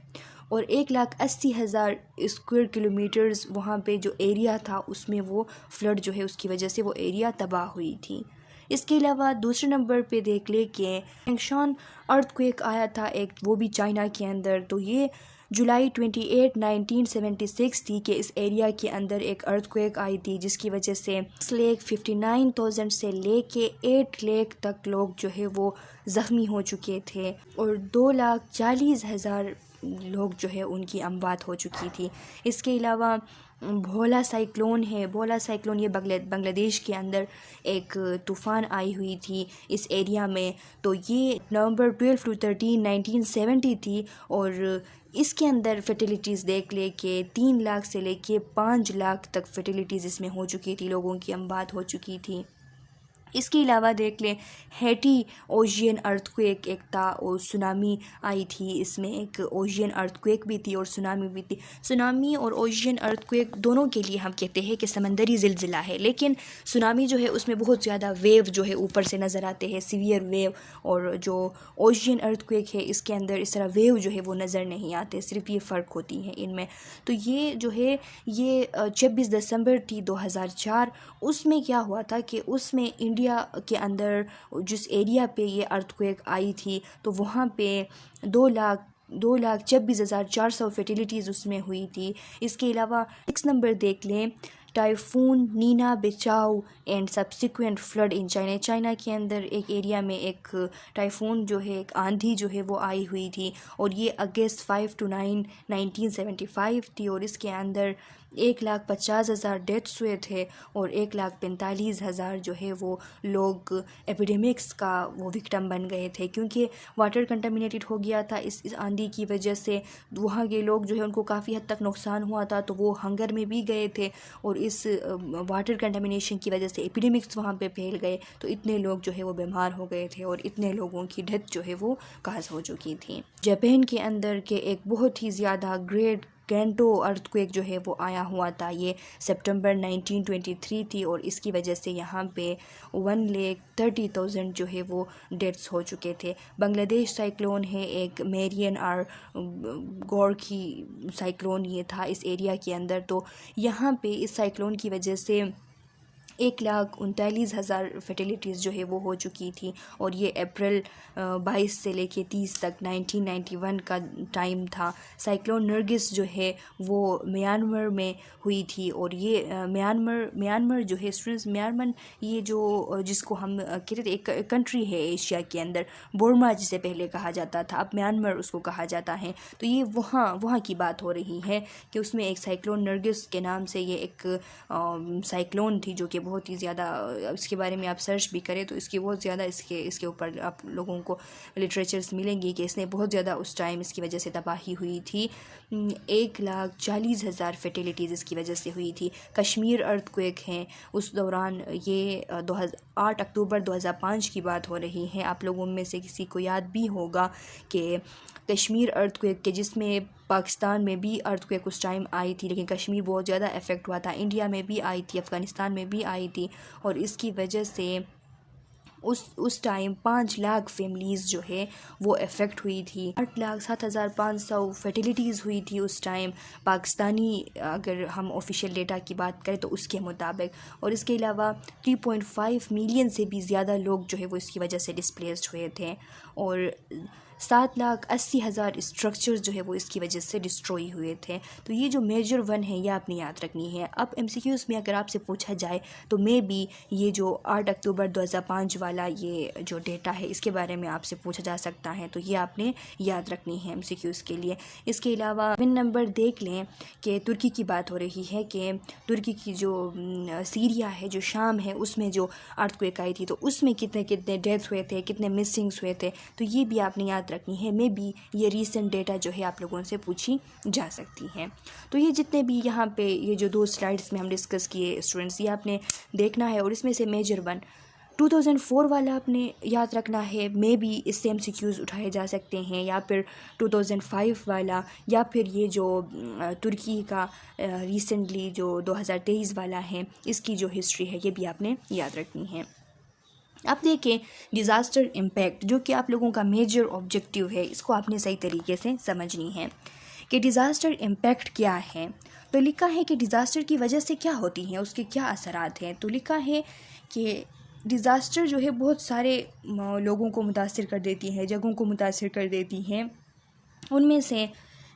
और 1,80,000 स्क्वायर किलोमीटर्स वहाँ पे जो एरिया था उसमें वो फ्लड जो है उसकी वजह से वो एरिया तबाह हुई थी। इसके अलावा दूसरे नंबर पे देख ले कि चैंगशान अर्थक्वेक आया था एक, वो भी चाइना के अंदर। तो ये जुलाई 28, 1976 थी कि इस एरिया के अंदर एक अर्थक्वेक आई थी, जिसकी वजह से 6,59,000 से लेके 8 लाख तक लोग जो है वो ज़ख्मी हो चुके थे, और 2,40,000 लोग जो है उनकी अमवात हो चुकी थी। इसके अलावा भोला साइक्लोन है। भोला साइक्लोन ये बांग्लादेश के अंदर एक तूफ़ान आई हुई थी इस एरिया में। तो ये नवंबर 12 to 13, 1970 थी, और इसके अंदर फर्टिलिटीज़ देख ले के 3 लाख से लेके 5 लाख तक फर्टिलिटीज़ इसमें हो चुकी थी, लोगों की अमवात हो चुकी थी। इसके अलावा देख लें हैटी ओशियन अर्थक्वेक एक था, और सुनामी आई थी। इसमें एक ओशियन अर्थक्वेक भी थी और सुनामी भी थी। सुनामी और ओशियन अर्थक्वेक दोनों के लिए हम कहते हैं कि समंदरी ज़िलज़िला है, लेकिन सुनामी जो है उसमें बहुत ज़्यादा वेव जो है ऊपर से नज़र आते हैं, सीवियर वेव, और जो ओशियन अर्थक्वेक है इसके अंदर इस तरह वेव जो है वो नज़र नहीं आते, सिर्फ ये फ़र्क होती हैं इनमें। तो ये जो है ये 26 दिसंबर थी 2004। उसमें क्या हुआ था कि उसमें इंडिया के अंदर जिस एरिया पे ये अर्थक्वेक आई थी, तो वहाँ पे 2,26,400 फर्टिलिटीज़ उसमें हुई थी। इसके अलावा 6 नंबर देख लें, टाइफून नीना बिचाऊ and subsequent flood in China. China के अंदर एक एरिया में एक टाइफून जो है, एक आंधी जो है वो आई हुई थी, और ये अगस्त 5 to 9, 1975 थी, और इसके अंदर 1,50,000 डेथ्स हुए थे, और 1,45,000 जो है वो लोग एपिडेमिक्स का वो विक्टिम बन गए थे, क्योंकि वाटर कंटामिनेटेड हो गया था इस आंधी की वजह से। वहाँ के लोग जो है उनको काफ़ी हद तक नुकसान हुआ था, तो वो हंगर में भी गए थे, और इस वाटर कंटामिनेशन की वजह से एपिडेमिक्स वहाँ पे फैल गए, तो इतने लोग जो है वो बीमार हो गए थे, और इतने लोगों की डेथ जो है वो काज हो चुकी थी। जापान के अंदर के एक बहुत ही ज़्यादा ग्रेट कैंटो अर्थक्वेक जो है वो आया हुआ था, ये सितंबर 1923 थी, और इसकी वजह से यहाँ पे 1,30,000 जो है वो डेथ्स हो चुके थे। बांग्लादेश साइक्लोन है एक, मेरियन और गौर की साइक्लोन ये था इस एरिया के अंदर। तो यहाँ पे इस साइक्लोन की वजह से 1,39,000 फर्टिलिटीज़ जो है वो हो चुकी थी, और ये अप्रैल 22 से लेके 30 तक 1991 का टाइम था। साइक्लोन नरगिस जो है वो म्यांमार में हुई थी, और ये म्यांमार जो है स्टूडेंट्स, म्यांमार ये जो जिसको हम कहते थे एक कंट्री है एशिया के अंदर, बुर्मा जिसे पहले कहा जाता था, अब म्यांमार उसको कहा जाता है। तो ये वहाँ की बात हो रही है कि उसमें एक साइक्लोन नरगिस के नाम से ये एक साइक्लोन थी, जो कि बहुत ही ज़्यादा, इसके बारे में आप सर्च भी करें तो इसकी बहुत ज़्यादा इसके ऊपर आप लोगों को लिटरेचर्स मिलेंगी कि इसने बहुत ज़्यादा उस टाइम इसकी वजह से तबाही हुई थी। 1,40,000 फर्टिलिटीज़ इसकी वजह से हुई थी। कश्मीर अर्थक्वेक हैं उस दौरान, ये 8 अक्टूबर 2005 की बात हो रही है। आप लोगों में से किसी को याद भी होगा कि कश्मीर अर्थक्वेक के, जिसमें पाकिस्तान में भी अर्थक्वेक उस टाइम आई थी, लेकिन कश्मीर बहुत ज़्यादा इफ़ेक्ट हुआ था। इंडिया में भी आई थी, अफ़गानिस्तान में भी आई थी, और इसकी वजह से उस टाइम 5 लाख फैमिलीज़ जो है वो इफ़ेक्ट हुई थी। 8,07,500 फर्टिलिटीज़ हुई थी उस टाइम, पाकिस्तानी अगर हम ऑफिशियल डेटा की बात करें तो उसके मुताबिक। और इसके अलावा 3.5 मिलियन से भी ज़्यादा लोग जो है वो इसकी वजह से डिस्प्लेस्ड हुए थे, और 7,80,000 स्ट्रक्चर्स जो है वो इसकी वजह से डिस्ट्रॉय हुए थे। तो ये जो मेजर वन है ये आपने याद रखनी है। अब MCQs में अगर आपसे पूछा जाए तो मे बी ये जो 8 अक्टूबर 2005 वाला ये जो डेटा है इसके बारे में आपसे पूछा जा सकता है, तो ये आपने याद रखनी है MCQs के लिए। इसके अलावा पिन नंबर देख लें कि तुर्की की बात हो रही है कि तुर्की की जो सीरिया है, जो शाम है, उसमें जो अर्थक्वेक आई थी तो उसमें कितने कितने डेथ हुए थे, कितने मिसिंग्स हुए थे, तो ये भी आपने याद रखनी है। मे बी ये रीसेंट डेटा जो है आप लोगों से पूछी जा सकती है। तो ये जितने भी यहाँ पे ये जो 2 स्लाइड्स में हम डिस्कस किए स्टूडेंट्स, ये आपने देखना है, और इसमें से मेजर वन 2004 वाला आपने याद रखना है। मे बी इससे MCQs उठाए जा सकते हैं, या फिर 2005 वाला, या फिर ये जो तुर्की का रिसेंटली जो 2023 वाला है इसकी जो हिस्ट्री है ये भी आपने याद रखनी है। अब देखें डिज़ास्टर इम्पैक्ट, जो कि आप लोगों का मेजर ऑब्जेक्टिव है, इसको आपने सही तरीके से समझनी है कि डिज़ास्टर इम्पैक्ट क्या है। तो लिखा है कि डिज़ास्टर की वजह से क्या होती हैं, उसके क्या असरात हैं। तो लिखा है कि डिज़ास्टर जो है बहुत सारे लोगों को मुतासिर कर देती हैं, जगहों को मुतासिर कर देती हैं। उनमें से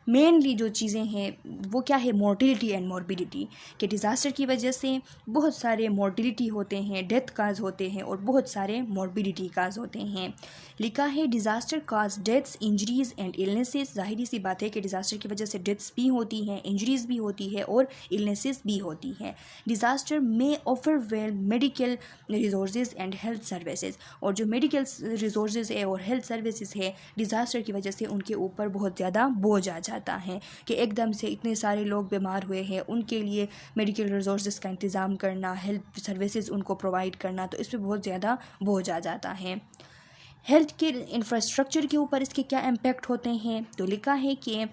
मेनली जो चीज़ें हैं वो क्या है, मोर्टिलिटी एंड मॉर्बिडिटी, कि डिज़ास्टर की वजह से बहुत सारे मोर्टिलिटी होते हैं, डेथ काज होते हैं, और बहुत सारे मॉर्बिडिटी काज होते हैं। लिखा है disaster cause deaths, injuries and illnesses. जाहिर सी बात है कि डिज़ास्टर की वजह से डेथ्स भी होती हैं, इंजरीज भी होती है, और इलनेसेस भी होती हैं। डिज़ास्टर में overwhelm medical resources and health services, और जो मेडिकल रिसोर्सेज है और हेल्थ सर्विसेज है डिज़ास्टर की वजह से उनके ऊपर बहुत ज़्यादा बोझ आ जाता है, कि एकदम से इतने सारे लोग बीमार हुए हैं, उनके लिए मेडिकल रिसोर्सेज का इंतज़ाम करना, हेल्थ सर्विसेज उनको प्रोवाइड करना, तो इस पर बहुत ज़्यादा बोझ आ जाता है। हेल्थ केयर इंफ्रास्ट्रक्चर के ऊपर इसके क्या इम्पैक्ट होते हैं। तो लिखा है कि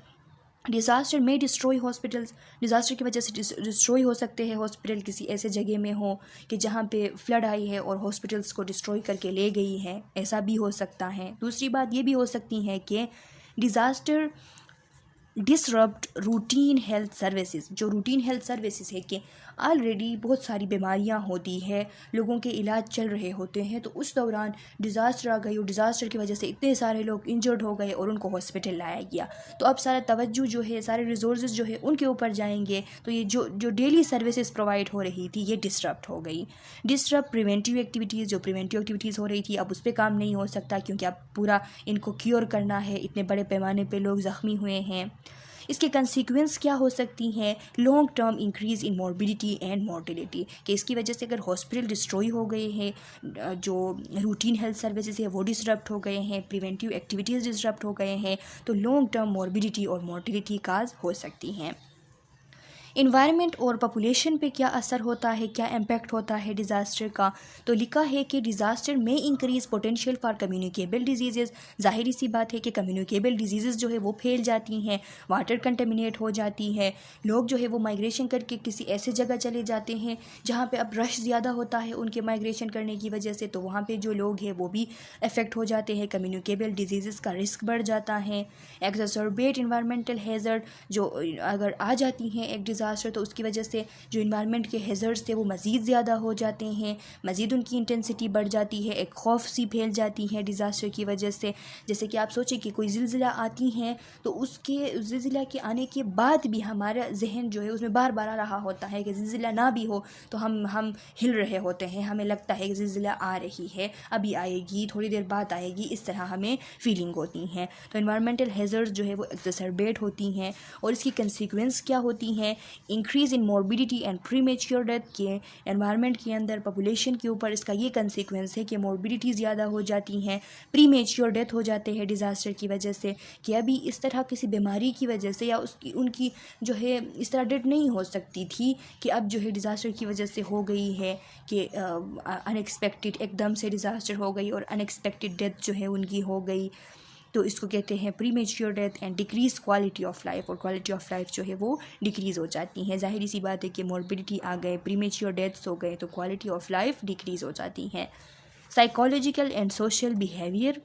डिज़ास्टर में डिस्ट्रॉय हॉस्पिटल्स, डिज़ास्टर की वजह से डिस्ट्रॉय हो सकते हैं हॉस्पिटल, किसी ऐसे जगह में हो कि जहाँ पे फ्लड आई है और हॉस्पिटल्स को डिस्ट्रॉय करके ले गई है, ऐसा भी हो सकता है। दूसरी बात ये भी हो सकती है कि disaster disrupt routine health services, जो रूटीन हेल्थ सर्विसेज है कि ऑलरेडी बहुत सारी बीमारियां होती है, लोगों के इलाज चल रहे होते हैं, तो उस दौरान डिज़ास्टर आ गई और डिज़ास्टर की वजह से इतने सारे लोग इंजर्ड हो गए और उनको हॉस्पिटल लाया गया, तो अब सारा तवज्जो जो है, सारे रिसोर्सेज जो है उनके ऊपर जाएंगे, तो ये जो डेली सर्विसेज प्रोवाइड हो रही थी ये डिसरप्ट हो गई। डिसरप्ट प्रिवेंटिव एक्टिविटीज़, जो प्रिवेंटिव एक्टिविटीज़ हो रही थी अब उस पर काम नहीं हो सकता, क्योंकि अब पूरा इनको क्योर करना है, इतने बड़े पैमाने पर लोग ज़ख्मी हुए हैं। इसके कंसिक्वेंस क्या हो सकती हैं, long term increase in morbidity and mortality, कि इसकी वजह से अगर हॉस्पिटल डिस्ट्रॉय हो गए हैं, जो रूटीन हेल्थ सर्विसेज है वो डिसरप्ट हो गए हैं, प्रिवेंटिव एक्टिविटीज़ डिसरप्ट हो गए हैं, तो लॉन्ग टर्म मॉर्बिडिटी और मॉर्टिलिटी काज हो सकती हैं। इन्वायरमेंट और पॉपुलेशन पे क्या असर होता है, क्या इम्पैक्ट होता है डिज़ास्टर का। तो लिखा है कि डिज़ास्टर में increase potential for communicable disease. ज़ाहिर सी बात है कि कम्युनिकेबल डिजीज़ जो है वो फैल जाती हैं, वाटर कंटेमिनेट हो जाती है, लोग जो है वो माइग्रेशन करके किसी ऐसे जगह चले जाते हैं जहाँ पे अब रश ज़्यादा होता है उनके माइग्रेशन करने की वजह से, तो वहाँ पे जो लोग हैं वो भी अफेक्ट हो जाते हैं, कम्युनिकेबल डिजीज़ का रिस्क बढ़ जाता है। एक्सरबेट इन्वायरमेंटल हैज़र्ड जो अगर आ जाती हैं एक डिज़ास्टर, तो उसकी वजह से जो इन्वायरमेंट के हैज़र्ड्स थे वो मज़ीद ज़्यादा हो जाते हैं, मज़ीद उनकी इंटेंसिटी बढ़ जाती है, एक खौफ सी फैल जाती है डिज़ास्टर की वजह से। जैसे कि आप सोचें कि कोई ज़िलज़िला आती हैं तो उसके ज़िलज़िला के आने के बाद भी हमारा जहन जो है उसमें बार बार आ रहा होता है कि ज़िलज़िला ना भी हो तो हम हिल रहे होते हैं, हमें लगता है कि ज़िलज़िला आ रही है, अभी आएगी, थोड़ी देर बाद आएगी, इस तरह हमें फीलिंग होती हैं। तो इन्वायरमेंटल हैज़र्ड्स जो है वो एक्सरबेट होती हैं और इसकी कंसिक्वेंस क्या होती हैं? Increase in morbidity and premature death के एनवायरनमेंट के अंदर पॉपुलेशन के ऊपर इसका ये कंसिक्वेंस है कि मोर्बिडिटी ज़्यादा हो जाती हैं, प्रीमेच्योर डेथ हो जाते हैं डिज़ास्टर की वजह से, कि अभी इस तरह किसी बीमारी की वजह से या उनकी जो है इस तरह डेथ नहीं हो सकती थी कि अब जो है डिज़ास्टर की वजह से हो गई है कि अनएक्सपेक्टेड एकदम से डिज़ास्टर हो गई और अनएक्सपेक्टेड डेथ जो है उनकी हो गई। तो इसको कहते हैं premature death and decrease quality of life, और क्वालिटी ऑफ लाइफ जो है वो डिक्रीज़ हो जाती हैं। ज़ाहिरी सी बात है कि मोर्बिडिटी आ गए, प्रीमेच्योर डेथ्स हो गए तो क्वालिटी ऑफ लाइफ डिक्रीज़ हो जाती हैं। साइकोलॉजिकल एंड सोशल बिहेवियर,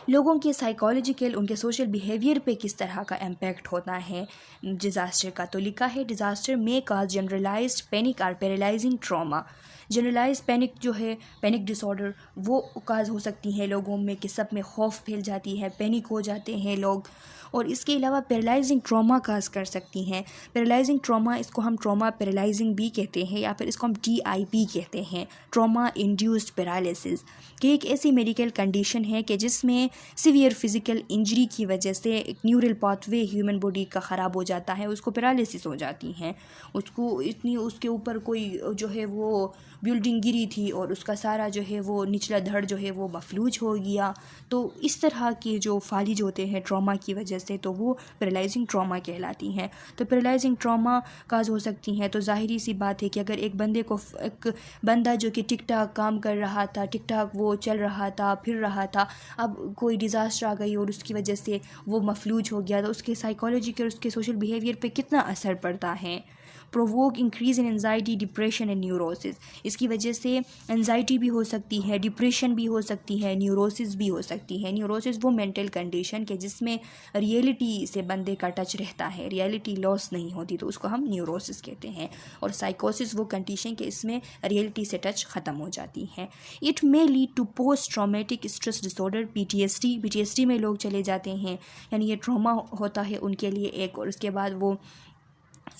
लोगों के साइकोलॉजिकल उनके सोशल बिहेवियर पे किस तरह का इम्पैक्ट होता है डिज़ास्टर का। तो लिखा है डिज़ास्टर में काज जनरलाइज्ड पैनिक और पैरालाइजिंग ट्रॉमा। जनरलाइज पैनिक जो है, पैनिक डिसऑर्डर, वो काज हो सकती है लोगों में कि सब में खौफ फैल जाती है, पैनिक हो जाते हैं लोग। और इसके अलावा पैरालाइजिंग ट्रॉमा काज कर सकती हैं। पैरालाइजिंग ट्रॉमा, इसको हम ट्रॉमा पैरालाइजिंग भी कहते हैं या फिर इसको हम TIP कहते हैं, ट्रॉमा इंड्यूस्ड पैरालिसिस, कि एक ऐसी मेडिकल कंडीशन है कि जिसमें सीवियर फिज़िकल इंजरी की वजह से एक न्यूरल पाथवे ह्यूमन बॉडी का ख़राब हो जाता है, उसको पैरालिसिस हो जाती हैं। उसको इतनी उसके ऊपर कोई जो है वो बिल्डिंग गिरी थी और उसका सारा जो है वो निचला धड़ जो है वो मफलूज हो गया। तो इस तरह के जो फालिज होते हैं ट्रॉमा की वजह से, तो वो पैरालाइजिंग ट्रॉमा कहलाती हैं। तो पैरालाइजिंग ट्रॉमा काज हो सकती हैं। तो ज़ाहिरी सी बात है कि अगर एक बंदा जो कि टिक टाक काम कर रहा था, टिक टाक वो चल रहा था, फिर रहा था, अब कोई डिज़ास्टर आ गई और उसकी वजह से वो मफलूज हो गया, तो उसके साइकोलॉजिकल, उसके सोशल बिहेवियर पे कितना असर पड़ता है। Provoke increase in anxiety, depression and neurosis, इसकी वजह से एनजाइटी भी हो सकती है, डिप्रेशन भी हो सकती है, न्यूरोसिस भी हो सकती है। न्यूरोसिस वो मेंटल कंडीशन के जिसमें रियलिटी से बंदे का टच रहता है, रियलिटी लॉस नहीं होती, तो उसको हम न्यूरोसिस कहते हैं। और साइकोसिस वो कंडीशन के इसमें रियलिटी से टच ख़त्म हो जाती है। It may lead to post traumatic stress disorder, PTSD में लोग चले जाते हैं, यानी ये ट्रॉमा होता है उनके लिए एक, और उसके बाद वो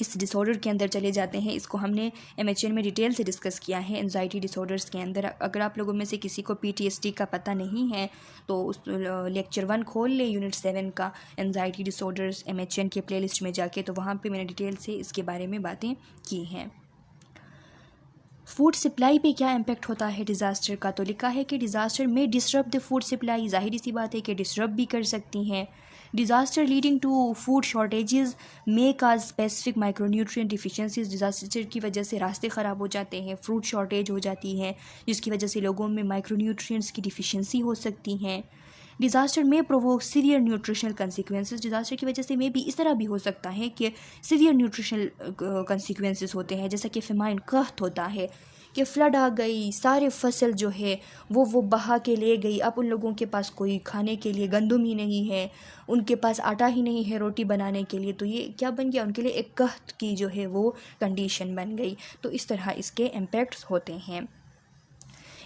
इस डिसऑर्डर के अंदर चले जाते हैं। इसको हमने MHN में डिटेल से डिस्कस किया है एंजाइटी डिसऑर्डर्स के अंदर। अगर आप लोगों में से किसी को PTSD का पता नहीं है तो उस लेक्चर 1 खोल ले, यूनिट 7 का एंजाइटी डिसऑर्डर्स, MHN के प्लेलिस्ट में जाके, तो वहाँ पे मैंने डिटेल से इसके बारे में बातें की हैं। फूड सप्लाई पे क्या इम्पैक्ट होता है डिज़ास्टर का। तो लिखा है कि डिज़ास्टर में डिसरप्ट द फूड सप्लाई, ज़ाहिरी सी बात है कि डिसरप्ट भी कर सकती हैं। Disaster leading to food shortages may cause specific micronutrient deficiencies, disaster की वजह से रास्ते ख़राब हो जाते हैं, फ्रूट शॉर्टेज हो जाती है, जिसकी वजह से लोगों में माइक्रोन्यूट्रिएंट्स की डिफिशिएंसी हो सकती हैं। डिज़ास्टर में provoke severe nutritional consequences, disaster की वजह से में भी इस तरह भी हो सकता है कि सीवियर न्यूट्रिशनल कंसिक्वेंसेस होते हैं, जैसा कि फेमाइन कहत होता है कि फ्लड आ गई, सारे फसल जो है वो बहा के ले गई, अब उन लोगों के पास कोई खाने के लिए गंदम ही नहीं है, उनके पास आटा ही नहीं है रोटी बनाने के लिए, तो ये क्या बन गया उनके लिए, एक कहत की जो है वो कंडीशन बन गई। तो इस तरह इसके इम्पैक्ट्स होते हैं।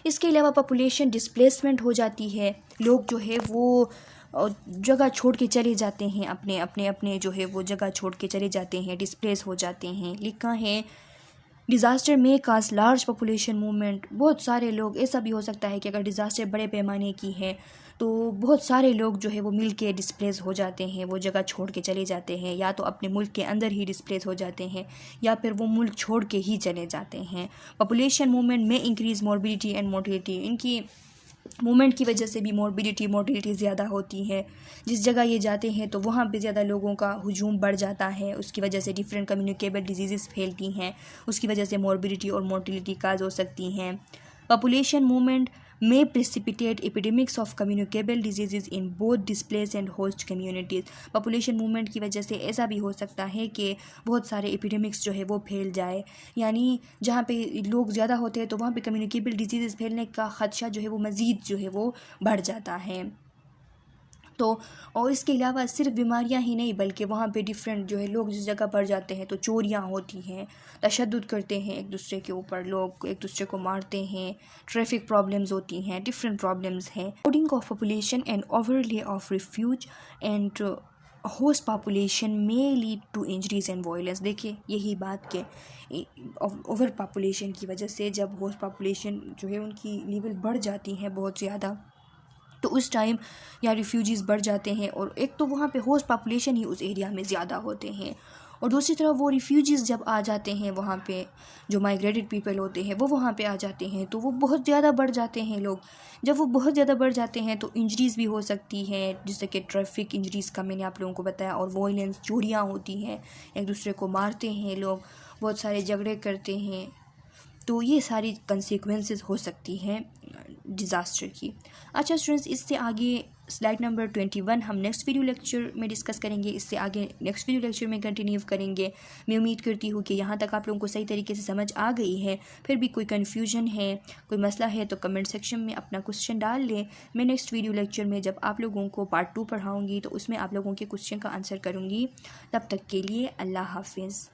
इसके अलावा पॉपुलेशन डिस्प्लेसमेंट हो जाती है, लोग जो है वो जगह छोड़ के चले जाते हैं, अपने जो है वो जगह छोड़ के चले जाते हैं, डिस्प्लेस हो जाते हैं। लिखा है डिज़ास्टर में काज लार्ज पॉपुलेशन मूवमेंट, बहुत सारे लोग, ऐसा भी हो सकता है कि अगर डिज़ास्टर बड़े पैमाने की है तो बहुत सारे लोग जो है वो मिल के डिस्प्लेस हो जाते हैं, वो जगह छोड़ के चले जाते हैं, या तो अपने मुल्क के अंदर ही डिस्प्लेस हो जाते हैं या फिर वो मुल्क छोड़ के ही चले जाते हैं। पॉपुलेशन मूवमेंट में इंक्रीज़ मोर्बिडिटी एंड मोर्टिलिटी, इनकी मूवमेंट की वजह से भी मोर्टिलिटी ज़्यादा होती है। जिस जगह ये जाते हैं तो वहाँ पे ज़्यादा लोगों का हुजूम बढ़ जाता है, उसकी वजह से डिफरेंट कम्युनिकेबल डिजीज़ फैलती हैं, उसकी वजह से मोर्बिडिटी और मोर्टिलिटी काज हो सकती हैं। Population movement may precipitate epidemics of communicable diseases in both displaced and host communities, population movement की वजह से ऐसा भी हो सकता है कि बहुत सारे एपिडेमिक्स जो है वो फैल जाए, यानी जहाँ पे लोग ज़्यादा होते हैं तो वहाँ पे कम्युनिकेबल डिजीज़ फैलने का ख़दशा जो है वो मज़ीद जो है वो बढ़ जाता है। तो और इसके अलावा सिर्फ बीमारियां ही नहीं बल्कि वहाँ पे डिफरेंट जो है लोग जिस जगह पर जाते हैं तो चोरियां होती हैं, तशद्दुद करते हैं एक दूसरे के ऊपर, लोग एक दूसरे को मारते हैं, ट्रैफिक प्रॉब्लम्स होती हैं, डिफरेंट प्रॉब्लम्स हैं। Loading of population and overlay of refuge and host population में lead to injuries and violence. देखिए यही बात के ओवर पॉपुलेशन की वजह से जब होस्ट पॉपुलेशन जो है उनकी लेवल बढ़ जाती हैं बहुत ज़्यादा, तो उस टाइम या रिफ्यूजीज़ बढ़ जाते हैं और एक तो वहाँ पे होस्ट पॉपुलेशन ही उस एरिया में ज़्यादा होते हैं और दूसरी तरफ वो रिफ्यूजीज़ जब आ जाते हैं वहाँ पे, जो माइग्रेटेड पीपल होते हैं वो वहाँ पे आ जाते हैं तो वो बहुत ज़्यादा बढ़ जाते हैं लोग। जब वो बहुत ज़्यादा बढ़ जाते हैं तो इंजरीज़ भी हो सकती हैं, जैसे कि ट्रैफिक इंजरीज़ का मैंने आप लोगों को बताया, और वॉयलेंस, चोरियाँ होती हैं, एक दूसरे को मारते हैं लोग, बहुत सारे झगड़े करते हैं। तो ये सारी कंसिक्वेंसेस हो सकती हैं डिज़ास्टर की। अच्छा स्टूडेंट्स, इससे आगे स्लाइड नंबर 21 हम नेक्स्ट वीडियो लेक्चर में डिस्कस करेंगे, इससे आगे नेक्स्ट वीडियो लेक्चर में कंटिन्यू करेंगे। मैं उम्मीद करती हूँ कि यहाँ तक आप लोगों को सही तरीके से समझ आ गई है। फिर भी कोई कन्फ्यूजन है, कोई मसला है तो कमेंट सेक्शन में अपना क्वेश्चन डाल लें। मैं नेक्स्ट वीडियो लेक्चर में जब आप लोगों को पार्ट 2 पढ़ाऊँगी तो उसमें आप लोगों के क्वेश्चन का आंसर करूँगी। तब तक के लिए अल्लाह हाफिज़।